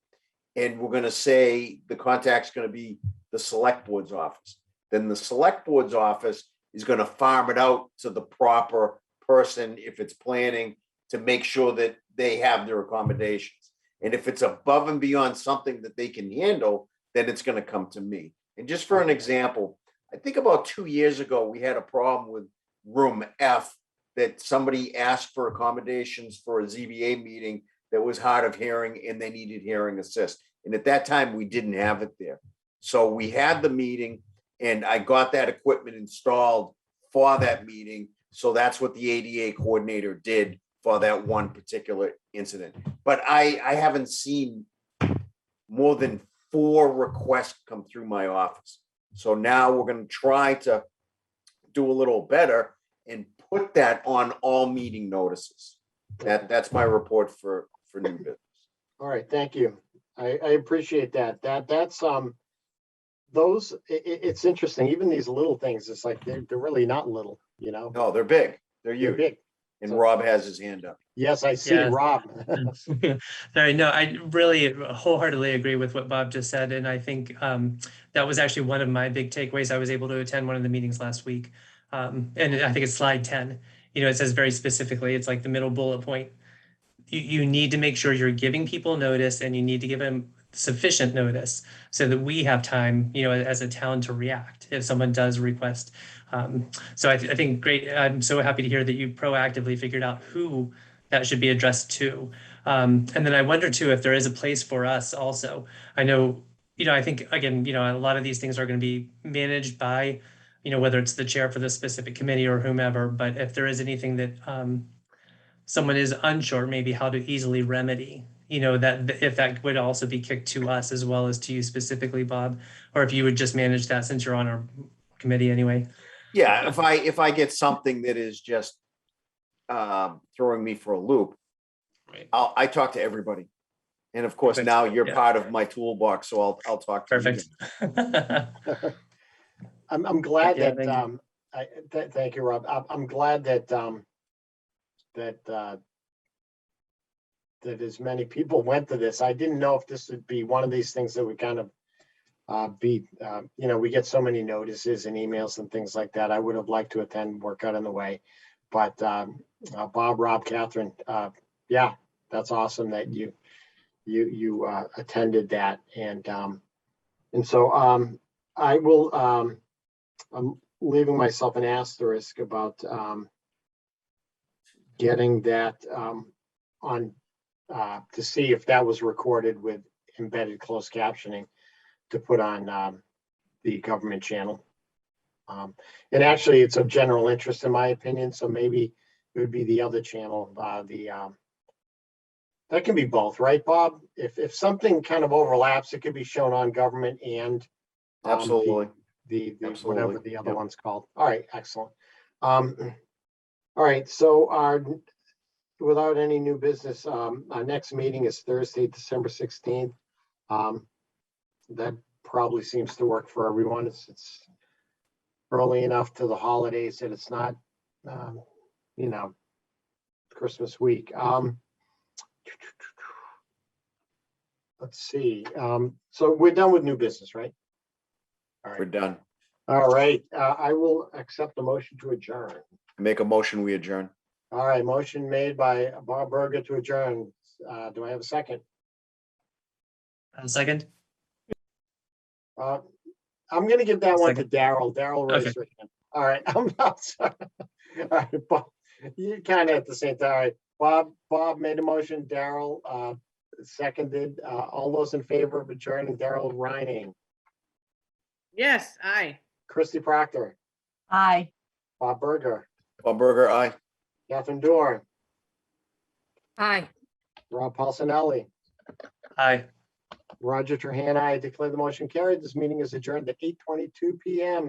And we're going to say the contact's going to be the select board's office. Then the select board's office is going to farm it out to the proper person if it's planning to make sure that they have their accommodations. And if it's above and beyond something that they can handle, then it's going to come to me. And just for an example, I think about 2 years ago, we had a problem with room F that somebody asked for accommodations for a ZBA meeting that was hard of hearing and they needed hearing assist. And at that time, we didn't have it there. So we had the meeting and I got that equipment installed for that meeting So that's what the ADA coordinator did for that one particular incident. But I haven't seen more than 4 requests come through my office. So now we're going to try to do a little better and put that on all meeting notices. That's my report for new business. All right, thank you. I appreciate that. That's those, it's interesting, even these little things, it's like they're really not little, you know? No, they're big. They're They're huge. big. And So- Rob has his hand up. Yes, I see, Yeah. Rob. Sorry, no, I really wholeheartedly agree with what Bob just said. And I think that was actually one of my big takeaways. I was able to attend one of the meetings last week. And I think it's slide 10. You know, it says very specifically, it's like the middle bullet point. You need to make sure you're giving people notice, and you need to give them sufficient notice so that we have time, you know, as a town to react if someone does request. So I think great. I'm so happy to hear that you proactively figured out who that should be addressed to. And then I wonder too, if there is a place for us also. I know, you know, I think again, you know, a lot of these things are going to be managed by, you know, whether it's the chair for the specific committee or whomever, but if there is anything that someone is unsure, maybe how to easily remedy, you know, that if that would also be kicked to us as well as to you specifically, Bob, or if you would just manage that since you're on our committee anyway. Yeah, if I get something that is just throwing me for a loop, Right. I talk to everybody. And of course, Perfect. now you're Yeah. part of my toolbox, so I'll talk to you. Perfect. I'm glad Yeah, that, thank you, Rob. I'm glad that, that as many people went to this. I didn't know if this would be one of these things that would kind of you know, we get so many notices and emails and things like that. I would have liked to attend, work out in the way. But Bob, Rob, Catherine, yeah, that's awesome that you attended that. And so I will, I'm leaving myself an asterisk about getting that on to see if that was recorded with embedded closed captioning to put on the government channel. And actually, it's of general interest in my opinion, so maybe it would be the other channel, that can be both, right, Bob? If something kind of overlaps, it could be shown on government and Absolutely. the Absolutely. whatever the other Yep. one's called. All right, excellent. All right, so without any new business, our next meeting is Thursday, December 16th. That probably seems to work for everyone. It's early enough to the holidays that it's not, you know, Christmas week. Let's see. So we're done with new business, right? All We're right. done. All right. I will accept the motion to adjourn. Make a motion, we adjourn. All right. Motion made by Bob Berger to adjourn. Do I have a second? Second. I'm going to give that one to Second. Daryl. Daryl raised her hand. All right. I'm not sorry. All right, Bob, you kind of at the same time. All right. Bob made a motion. Daryl seconded. All those in favor of adjourning, Daryl Reining, Yes, aye. Christy Proctor, Aye. Bob Berger, Bob Burger, aye. Catherine Dorn, Hi. Rob Paulsonelli, Aye. Roger Trahan. I declare the motion carried. This meeting is adjourned at 8:22 p.m.